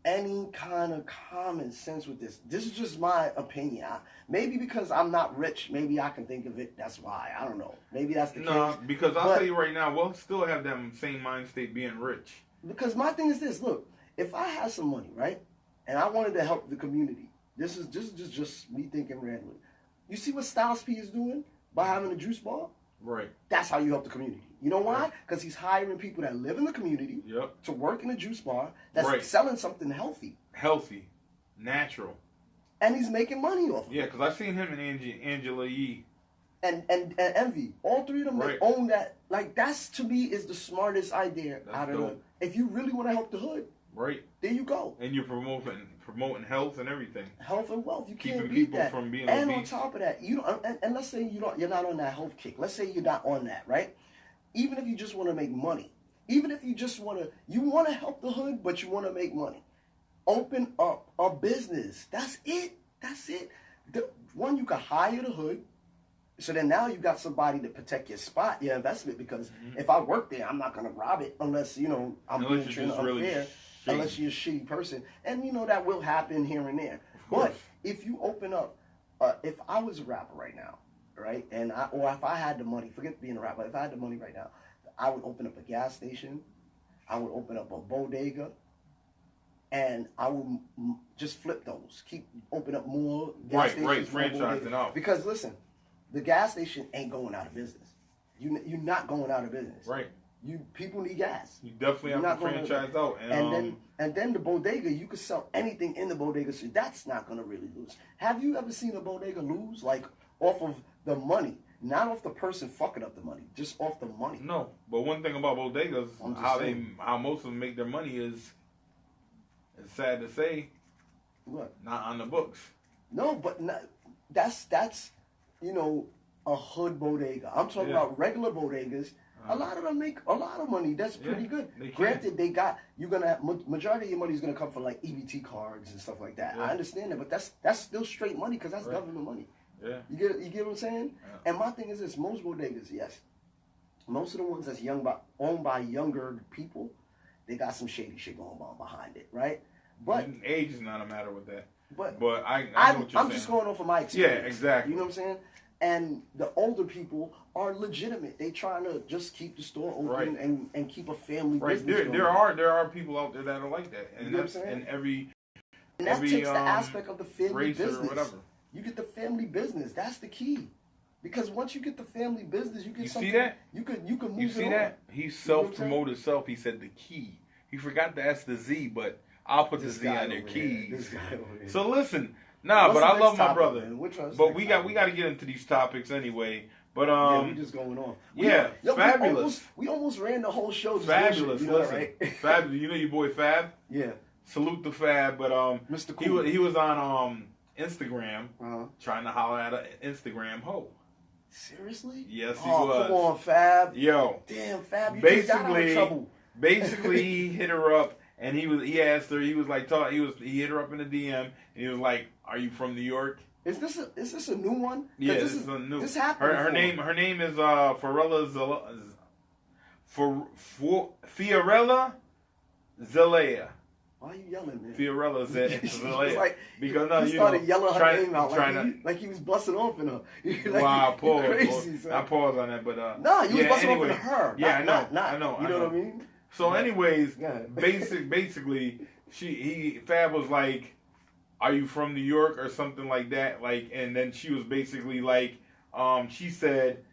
any kind of common sense with this is just my opinion. Maybe because I'm not rich, maybe I can think of it. That's why. I don't know. Maybe that's the case. No, because I'll tell you right now, we'll still have them same mind state being rich. Because my thing is this, look, if I had some money, right, and I wanted to help the community, this is just me thinking randomly. You see what Styles P is doing by having a juice bar? Right. That's how you help the community. You know why? Because he's hiring people that live in the community to work in a juice bar that's selling something healthy. Healthy. Natural. And he's making money off of it. Yeah, because I've seen him and Angela Yee. And Envy. All three of them, they own that. Like, that's, to me, is the smartest idea out of them. If you really want to help the hood, there you go. And you're promoting health and everything. Health and wealth. You Keeping can't beat people that. from being and obese. On top of that, you don't. And let's say you're not on that health kick. Let's say you're not on that, right? Even if you just want to make money, even if you just want to help the hood, but you want to make money, open up a business. That's it. One, you can hire the hood So then now you got somebody to protect your spot, your investment, because if I work there, I'm not going to rob it unless, I'm being treated unfair, really unless you're a shitty person. And, that will happen here and there. But if you open up, if I was a rapper right now, right, or if I had the money, forget being a rapper, if I had the money right now, I would open up a gas station, I would open up a bodega, and I would just flip those, open up more gas stations. Right, franchising out. Because listen, the gas station ain't going out of business. You're not going out of business. Right. People need gas. You definitely have to franchise out. And then the bodega, you could sell anything in the bodega, so that's not going to really lose. Have you ever seen a bodega lose, like, off of the money? Not off the person fucking up the money, just off the money. No, but one thing about bodegas, how most of them make their money is, it's sad to say, what? Not on the books. No, but that's a hood bodega. I'm talking about regular bodegas. A lot of them make a lot of money. That's pretty good. Granted, majority of your money is gonna come from like EBT cards and stuff like that. I understand that, but that's still straight money because that's government money. Yeah. You get what I'm saying? Yeah. And my thing is this: most bodegas, yes, most of the ones that's owned by younger people, they got some shady shit going on behind it, right? But age is not a matter with that. But I know what you're saying. I'm just going off of my experience. Yeah, exactly. You know what I'm saying? And the older people are legitimate. They trying to just keep the store open and keep a family business going. There are people out there that are like that, and that's in every that takes the aspect of the family business. Or whatever. You get the family business. That's the key. Because once you get the family business, you get something. See that? You can move You see that? He self-promoted himself. He said the key. He forgot to ask the Z, but I'll put the Z on their keys. So listen. Nah, but I love my brother. But we got to get into these topics anyway. But we just going on. Fabulous. We almost ran the whole show. Fabulous. Listen, Fabulous. You know your boy Fab? Yeah. Salute to Fab. But Mr. Cool. He was on Instagram trying to holler at an Instagram hoe. Seriously? Yes, he was. Come on, Fab. Yo. Damn, Fab. You just got out of trouble. Basically, he hit her up. And he asked her. He was like, he hit her up in the DM, and he was like, "Are you from New York?" Is this a new one? Yeah, this is a new. This happened. Her name is Fiorella Zelaya. Why are you yelling, man? Fiorella Zelaya. Like, because he started yelling her name out like he was busting off in her. Wow, pause. Crazy, I pause on that, but you was busting off in her. Yeah, I know. You know what I mean? So, anyways, basically, Fab was like, "Are you from New York?" or something like that. Like, and then she was basically like, she said,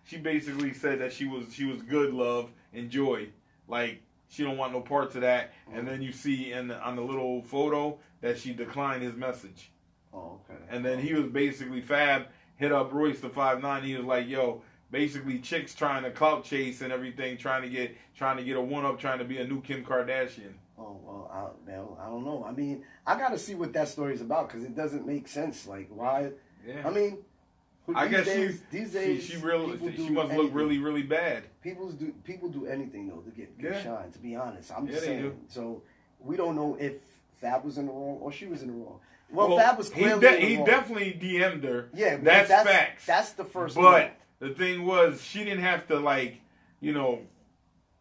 she basically said that she was good, love, enjoy. Like, she don't want no parts of that. And then you see on the little photo that she declined his message. Oh, okay. And then he was basically, Fab hit up Royce the 5'9". He was like, "Yo." Basically, chicks trying to clout chase and everything, trying to get a one-up, trying to be a new Kim Kardashian. Oh, well, I don't know. I mean, I got to see what that story's about because it doesn't make sense. Like, why? Yeah. I mean, I guess these days she must look really, really bad. People do anything, though, to get shine, to be honest. I'm just saying. So, we don't know if Fab was in the wrong or she was in the wrong. Well, Fab was clearly in the wrong. He definitely DM'd her. Yeah, that's facts. That's the first one. The thing was, she didn't have to, like,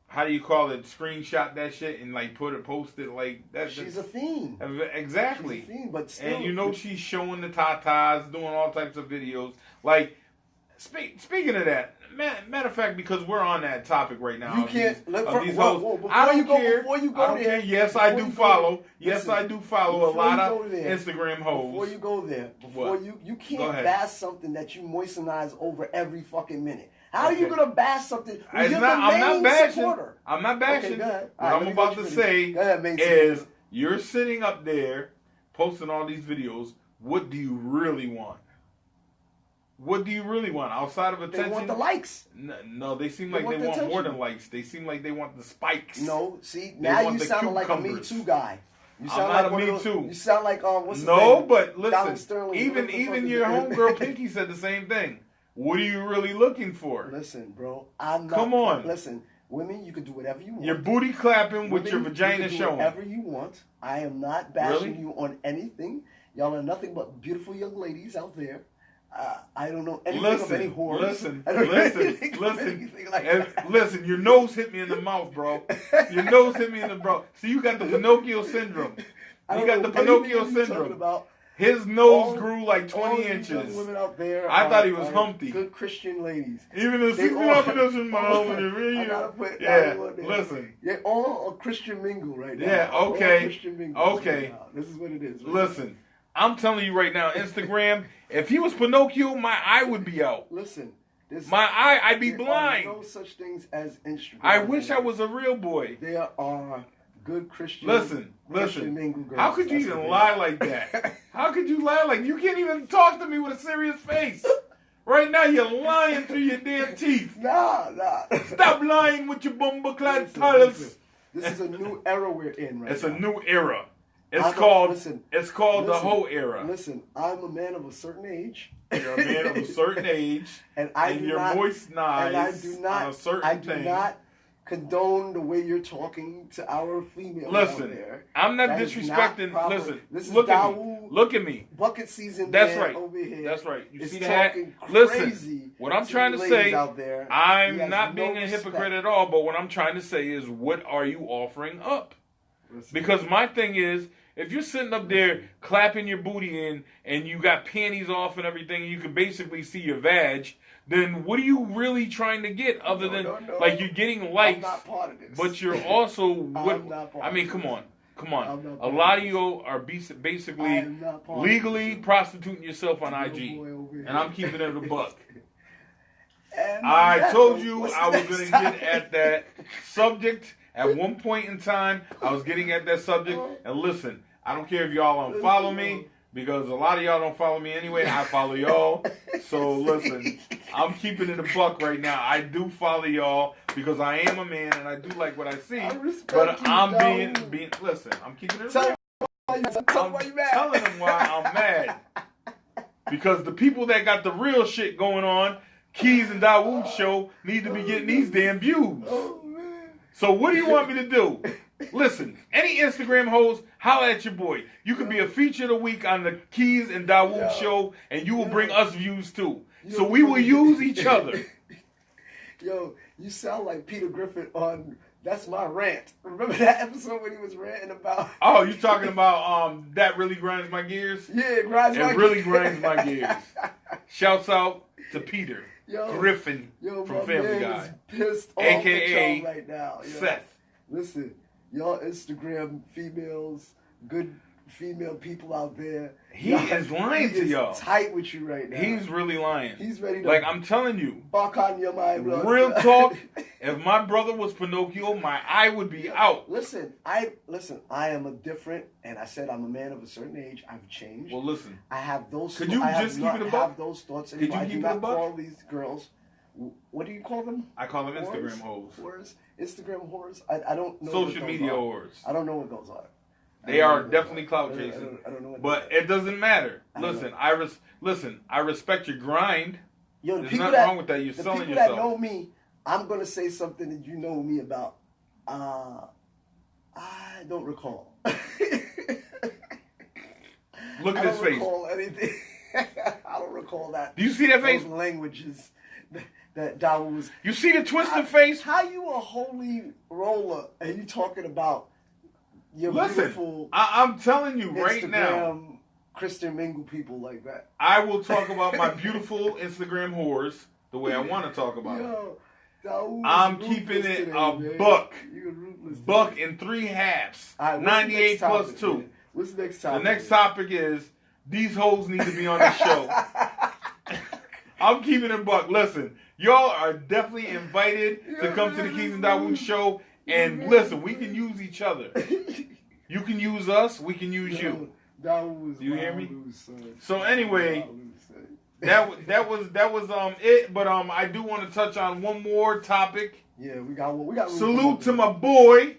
how do you call it, screenshot that shit and, like, post it like that. She's a fiend. Exactly. She's a fiend, but still. And she's showing the tatas, doing all types of videos. Like, speaking of that, matter of fact, because we're on that topic right now. You can't. Before you go there. Yes, I do follow. I do follow a lot of Instagram hoes. Before you go there, you can't bash something that you moisturize over every fucking minute. How are you gonna bash something? I'm not bashing. Okay, what I'm about to say is, you're sitting up there posting all these videos. What do you really want? What do you really want outside of attention? They want the likes. No, they seem like they want more than likes. They seem like they want the spikes. No, see, now you sound like a Me Too guy. You sound I'm not a Me Too. You sound like what's his name? No, but listen, even your homegirl Pinky said the same thing. What are you really looking for? Listen, bro, I'm not. Come on. Listen, women, you can do whatever you want. Your booty clapping with your vagina showing. Whatever you want. I am not bashing you on anything. Y'all are nothing but beautiful young ladies out there. I don't know anything of any whores. Listen. Like listen, your nose hit me in the mouth, bro. Your nose hit me in the bro. See, you got the Pinocchio syndrome. You got the Pinocchio syndrome. His nose grew like 20 inches. Women out there I thought he was Humpty. Good Christian ladies. Even the 69 doesn't Yeah, listen. They're all a Christian mingle right now. Yeah, okay. Christian mingle Okay. Right, this is what it is. Right? Listen, I'm telling you right now, Instagram, if he was Pinocchio, my eye would be out. Listen. I'd be blind. There are no such things as Instagram. I wish I was a real boy. There are good Christian mingle girls. How could you even lie like that? How could you lie like you can't even talk to me with a serious face? Right now you're lying through your damn teeth. Nah. Stop lying with your bumper-clad tires. This is a new era we're in right now. It's a new era. It's called the whole era. Listen, I'm a man of a certain age. You're a man of a certain age. and your voice nice on a certain thing. I do not condone the way you're talking to our females. Listen, there. I'm not disrespecting. Listen, this is look Dawoud, at me. Look at me. Bucket season. That's man right. Over here. That's right. You see that? Listen, what I'm trying to say, there, I'm not being a hypocrite at all, but what I'm trying to say is, what are you offering up? Listen. Because my thing is, if you're sitting up there clapping your booty in and you got panties off and everything, and you can basically see your vag, then what are you really trying to get other than like you're getting likes? I'm not part of this. But you're also I mean, come on. A lot of you are basically legally prostituting yourself on IG, and I'm keeping it a buck. I told you I was going to get at that subject at one point in time. I was getting at that subject, and listen, I don't care if y'all unfollow me, because a lot of y'all don't follow me anyway. I follow y'all. So listen, I'm keeping it a buck right now. I do follow y'all because I am a man and I do like what I see. But I'm being listen, I'm keeping it real. I'm telling them why I'm mad. Because the people that got the real shit going on, Keyz and Dawoud show, need to be getting these damn views. So what do you want me to do? Listen, any Instagram hoes, holla at your boy. You could be a feature of the week on the Keyz and Dawoud show, and you will bring us views too. So we will use each other. Yo, you sound like Peter Griffin on That's My Rant. Remember that episode when he was ranting about... Oh, you talking about That Really Grinds My Gears? Yeah, it grinds my gears. It really grinds my gears. Shouts out to Peter Griffin from Family Guy. Pissed off AKA right now, Seth. Listen, y'all Instagram females, good female people out there. He is lying to y'all. He's tight with you right now. He's really lying. He's ready to... Like, I'm telling you. Bark on your mind, bro. Real talk, if my brother was Pinocchio, my eye would be out. Listen, I am a different, and I said I'm a man of a certain age. I've changed. Well, listen. I have those... Could you just keep it a buck? I have those thoughts anymore. Could you keep it a buck? I do not call these girls... What do you call them? I call them Instagram hoes. Whores? Instagram whores? I don't know. Social media whores. I don't know what those are. They are definitely clout chasing. I don't know what but it doesn't matter. Listen, I respect your grind. Yo, There's nothing wrong with that. You're selling yourself. The people that know me, I'm going to say something that you know me about. I don't recall. Look at his face. I don't recall anything. I don't recall that. Do you see that face? Those languages that Dawoud was... You see the twisted face? How you a holy roller and you talking about your beautiful... I'm telling you Instagram, right now. Christian mingle people like that. I will talk about my beautiful Instagram whores the way I want to talk about them. I'm keeping it today, a buck. Buck in 3 halves. Right, 98 plus topic, 2. Man? What's the next topic? The next topic is... These hoes need to be on the show. I'm keeping it buck. Listen, y'all are definitely invited to come to the Keyz and Dawoud show. And listen, we can use each other. You can use us. We can use you. You hear me? So anyway, that was it. But I do want to touch on one more topic. Yeah, we got. Salute to my boy,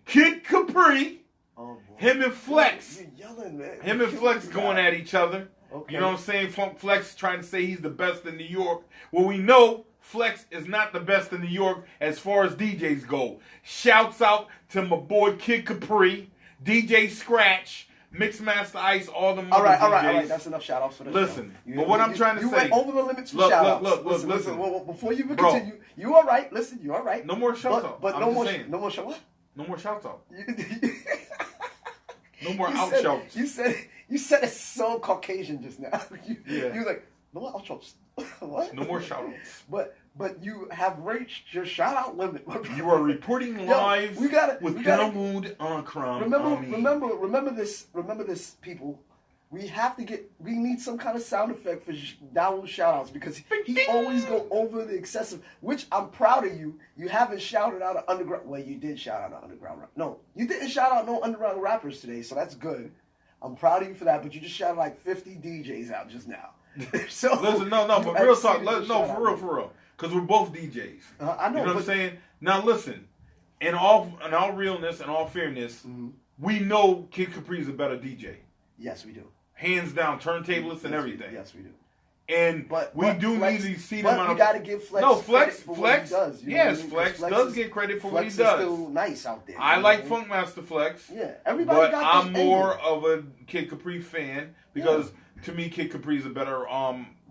Kid Capri. Oh, him and Flex. You're yelling, man. Him and Flex going at each other. Okay. You know what I'm saying? Flex trying to say he's the best in New York. Well, we know Flex is not the best in New York as far as DJs go. Shouts out to my boy Kid Capri, DJ Scratch, Mix Master Ice, all the all right. DJs. That's enough shout outs for this. Listen, but what I'm trying to say. You went over the limits for shout outs. Listen. Well, before you even continue, you all right. Listen, you all right. No more shout out. But no more shout what? No more shout out. No more out shouts. You said it's so Caucasian just now. You were like, no more out shouts. What? No more shout outs. But you have reached your shout out limit. You are reporting live with Dawoud on Crumb. Remember this, people. We need some kind of sound effect for Dawoud shout outs because he always go over the excessive, which I'm proud of you. You haven't shouted out an underground. Well, you did shout out an underground rap. No, you didn't shout out no underground rappers today, so that's good. I'm proud of you for that, but you just shouted like 50 DJs out just now. So listen, but real talk. For real. Because we're both DJs. I know. You know what I'm saying? Now listen, in all realness and all fairness, we know Kid Capri is a better DJ. Yes, we do. Hands down, turntablist and everything. Yes, we do. And we do need to see the amount of. You got to give Flex. No, Flex. For what he does, Flex does get credit for what he does. Flex is still nice out there. I like Funkmaster Flex. Yeah, everybody. But I'm more of a Kid Capri fan because to me, Kid Capri is a better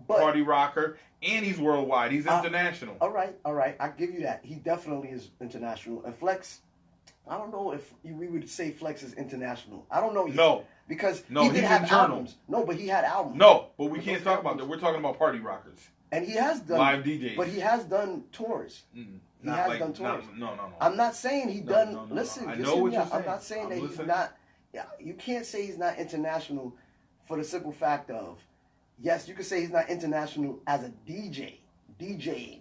party rocker, and he's worldwide. He's international. All right. I give you that. He definitely is international. And Flex, I don't know if we would say Flex is international. I don't know yet. No. Because he did have albums. No, but he had albums. No, but we can't talk about that. We're talking about party rockers. And he has done live DJs. But he has done tours. He has done tours. No. I'm not saying he done. No. Listen, I know what you're saying. I'm not saying that he's not. Yeah, you can't say he's not international for the simple fact of, yes, you could say he's not international as a DJing,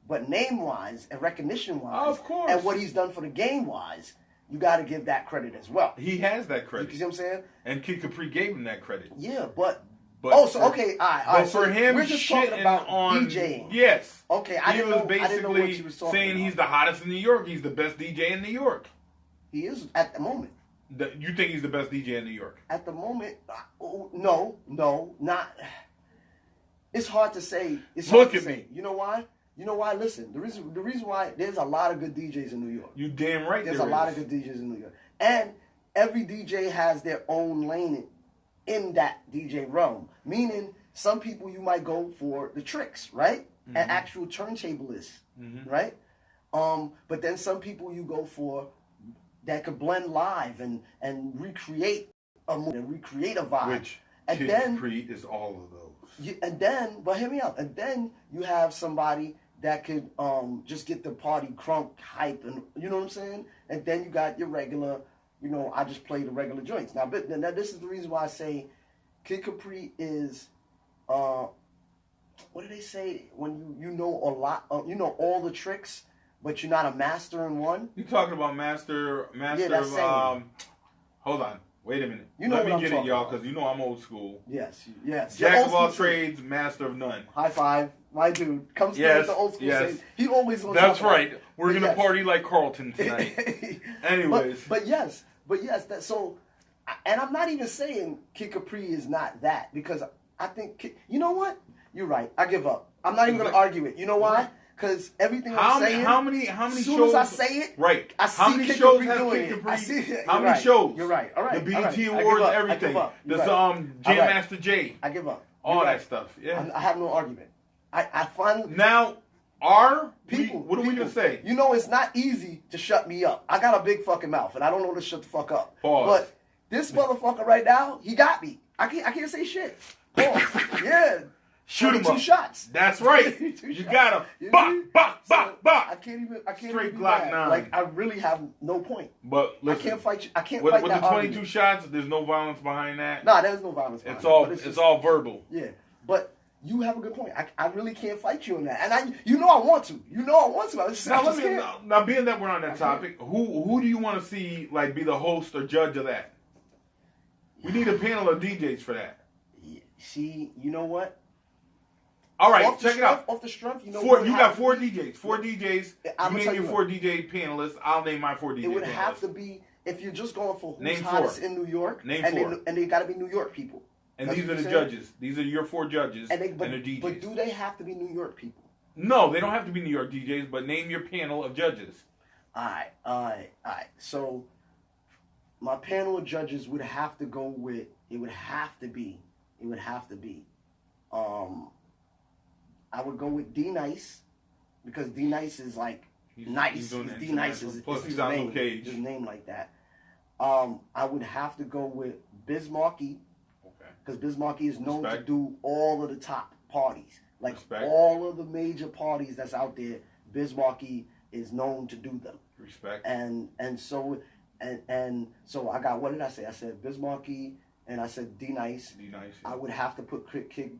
but name-wise and recognition-wise, of course, and what he's done for the game-wise, you got to give that credit as well. He has that credit. You see what I'm saying? And Kid Capri gave him that credit. Yeah, but all right. All right. For him, we're just talking about DJing. Yes. Okay, he was basically saying he's the hottest in New York. He's the best DJ in New York. He is at the moment. You think he's the best DJ in New York? At the moment, no, not. It's hard to say. Look at me. You know why? Listen, the reason why there's a lot of good DJs in New York. You damn right. There's a lot of good DJs in New York, and every DJ has their own lane in that DJ realm. Meaning, some people you might go for the tricks, right? Mm-hmm. An actual turntablist, right? But then some people you go for that could blend live and recreate a mood and recreate a vibe. Which Kid Capri is all of those. But hear me out. And then you have somebody that could just get the party crunk hype, and you know what I'm saying. And then you got your regular, I just play the regular joints. Now this is the reason why I say Kid Capri is, what do they say when you know a lot, you know all the tricks, but you're not a master in one. You talking about master of hold on. Wait a minute. Let me get it, y'all, because I'm old school. Yes. Jack of all trades, master of none. High five. My dude comes to the old school stage. He always wants. That's right. We're going to party like Carlton tonight. Anyways. But yes. That so, and I'm not even saying Kid Capri is not that, because I think, you know what? You're right. I give up. I'm not even going to argue it. You know why? Because everything I'm saying, how many as soon shows? As I say it, right? I see how many Kid shows Capri have doing Kid Capri? I see it. How many shows? You're right. All right. The BET Awards, everything. This Jam Master Jay. I give up. All that stuff. Yeah. I have no argument. I find now what are we gonna say? It's not easy to shut me up. I got a big fucking mouth, and I don't know to shut the fuck up. Pause. But this motherfucker right now, he got me. I can't say shit. Pause. Yeah. Shoot him up. 2 shots. That's right. You got him. Bop. I can't even Straight Glock 9. Like, I really have no point. But listen, I can't fight you. I can't with fight the that 22 argument. shots, there's no violence behind that. Nah, there's no violence behind it. It's all verbal. Yeah. But you have a good point. I really can't fight you on that. And I want to. Now, being that we're on that topic, who do you want to see be the host or judge of that? We need a panel of DJs for that. See, you know what? All right, check it out. Off the strength, you got 4 DJs. 4 DJs. You name your 4 DJ panelists. I'll name my 4 DJ panelists. It would have to be, if you're just going for who's name hottest 4. in New York. Name 4. And they got to be New York people. And these are the judges. These are your 4 judges and the DJs. But do they have to be New York people? No, they don't have to be New York DJs, but name your panel of judges. All right. So, my panel of judges would have to go with. It would have to be. I would go with D Nice because D Nice is like nice. D Nice is plus he's on Luke Cage. His name like that. I would have to go with Biz Markie. Okay. Because Biz Markie is known to do all of the top parties. Like all of the major parties that's out there, Biz Markie is known to do them. Respect. And so I got, what did I say? I said Biz Markie and I said D Nice. D Nice. Yeah. I would have to put Kid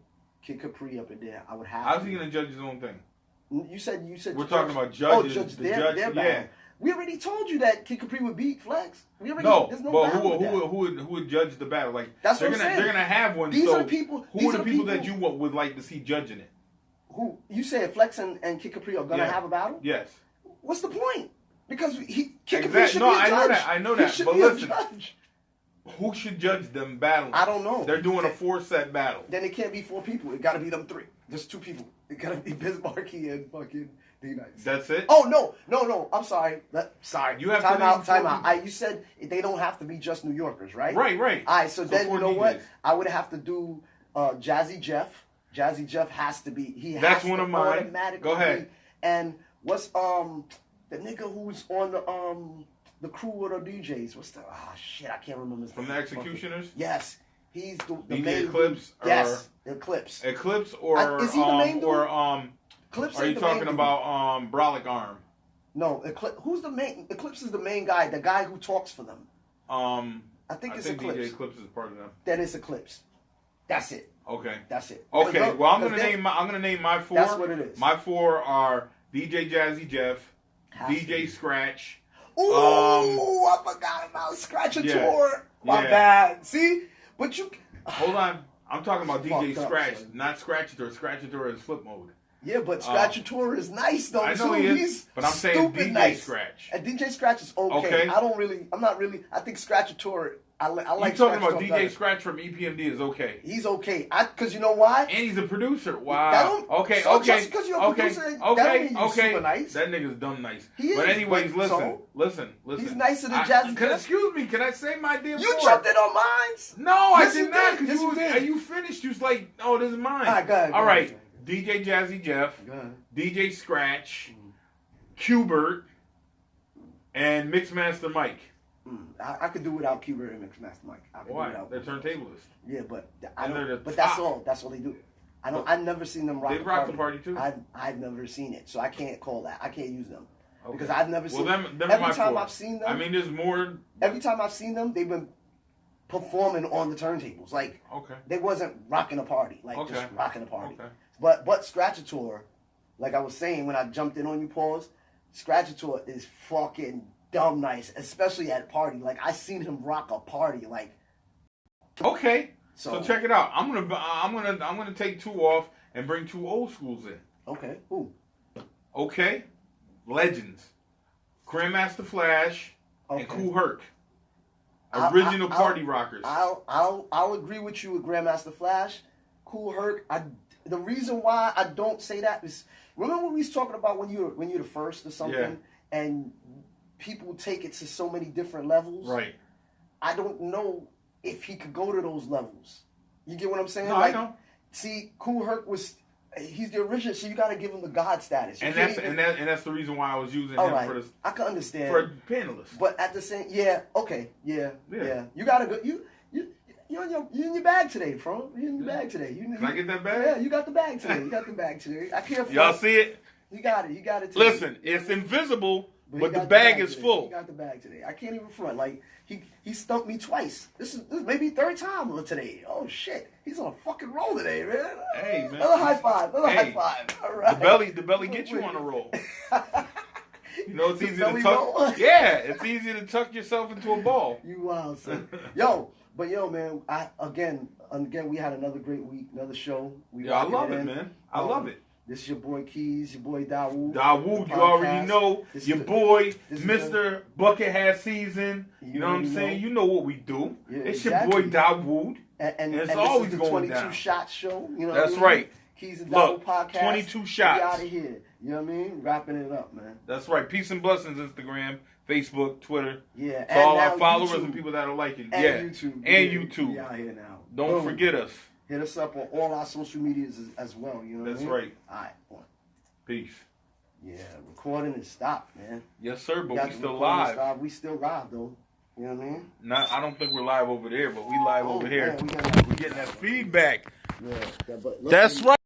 Capri up in there. I would have. How's he gonna judge his own thing? You said. We're talking about judges. Oh, their yeah. We already told you that Kid Capri would beat Flex. But who would judge the battle? Like that's what I'm saying. They're gonna have one. These so are the people. Who are the people that you would like to see judging it? Who you said Flex and Kid Capri are gonna have a battle? Yes. What's the point? Because Kid Capri should be a judge. I know that. But listen, who should judge them battling? I don't know. They're doing a 4-set battle. Then it can't be 4 people. It got to be them 3. There's 2 people. It got to be Biz Markie and fucking D Nice. That's it? Oh, no. I'm sorry. Sorry. You have time out. You said they don't have to be just New Yorkers, right? Right. All right, so then you know what? I would have to do Jazzy Jeff. Jazzy Jeff has to be. That's one of mine. Go ahead. And what's the nigga who's on the crew of the DJs? What's the shit? I can't remember his name. From the Executioners? Yes. He's the DJ main Eclipse? Yes, Eclipse. Eclipse or is he the main dude? Eclipse are you talking about Brolic Arm? No, who's the main? Eclipse is the main guy, the guy who talks for them. I think it's Eclipse. DJ Eclipse is part of them. Then it's Eclipse. That's it. Okay. That's it. Okay. Well, I'm gonna name my 4. That's what it is. My 4 are DJ Jazzy Jeff, DJ Scratch. Ooh, I forgot about Scratchator. My bad. See, but you. Hold on. I'm talking about DJ Scratch, not Scratchator. Scratchator is flip mode. Yeah, but Scratchator is nice though. I know he is, but I'm saying DJ nice. Scratch. And DJ Scratch is okay. I'm not really. I think Scratchator. I like. You talking about DJ Scratch from EPMD is okay. He's okay. Because you know why? And he's a producer. Wow. Okay. Just because you're a producer, that don't mean you're super nice. That nigga's dumb nice. He but is, anyways, listen. He's nicer than Jazzy. Excuse me. Can I say my damn? You jumped in on mine. No, I did not. Because you finished. You was like, oh, this is mine. All right, go ahead. All right. DJ Jazzy Jeff, DJ Scratch, Qbert, and Mixmaster Mike. I could do without Qbert and Mixmaster Mike. Why? They're turntablists. Yeah, but that's all. That's all they do. I've never seen them rock. They rock the party too. I've never seen it, so I can't call that. I can't use them because Okay. I've never seen. Them every time I've seen them, I mean, there's more. Every time I've seen them, they've been performing on the turntables. Like, okay, they wasn't rocking a party, like Okay. just rocking a party. Okay. But Scratchator, like I was saying when I jumped in on you, pause. Scratchator is fucking dumb nice, especially at a party. Like, I seen him rock a party. Like, okay. So check it out. I'm gonna take 2 off and bring 2 old schools in. Okay. Who? Okay. Legends. Grandmaster Flash and Kool Herc. Original party rockers. I'll agree with you with Grandmaster Flash, Kool Herc. The reason why I don't say that is, remember when we was talking about when you're the first or something, and people take it to so many different levels. Right. I don't know if he could go to those levels. You get what I'm saying? No, I know. See, Kool Herc he's the original, so you got to give him the God status. And that's the reason why I was using him for this. I can understand for panelists. But at the same, yeah. You gotta go. You're in your bag today, bro. You're in your bag today. Can I get that bag? Yeah, you got the bag today. I can't. Y'all see it? You got it. Today. Listen, it's invisible, but the bag is full. You got the bag today. I can't even front. Like, he stumped me twice. This is maybe 3rd time today. Oh shit, he's on a fucking roll today, man. Hey man, another high five. High five. All right. The belly gets you on a roll. You know, it's easy to tuck. Roll? Yeah, it's easy to tuck yourself into a ball. You wild, son. Yo, man. Again, we had another great week, another show. I love it, man. I love it. This is your boy Keyz, your boy Dawoud. You already know. Your boy, Mr. Bucket Hat Season. You know what I'm saying? You know what we do. Yeah, it's exactly. your boy Dawoud. And it's always going down. 22 Shot Show. You know That's right. Keyz and Dawoud podcast. 22 shots. We out of here. You know what I mean? Wrapping it up, man. That's right. Peace and blessings, Instagram. Facebook, Twitter. Yeah, to all our now followers YouTube. and people that are liking. And YouTube. And Yeah, YouTube. We out here now. Don't forget us. Hit us up on all our social medias as well. You know That's what I mean? right. All right. Peace. Yeah, recording is stopped, man. Yes, sir, but we still live. live. We still live, though. You know what I mean? I don't think we're live over there, but we live over here. Man, We're getting that feedback. Yeah, That's right.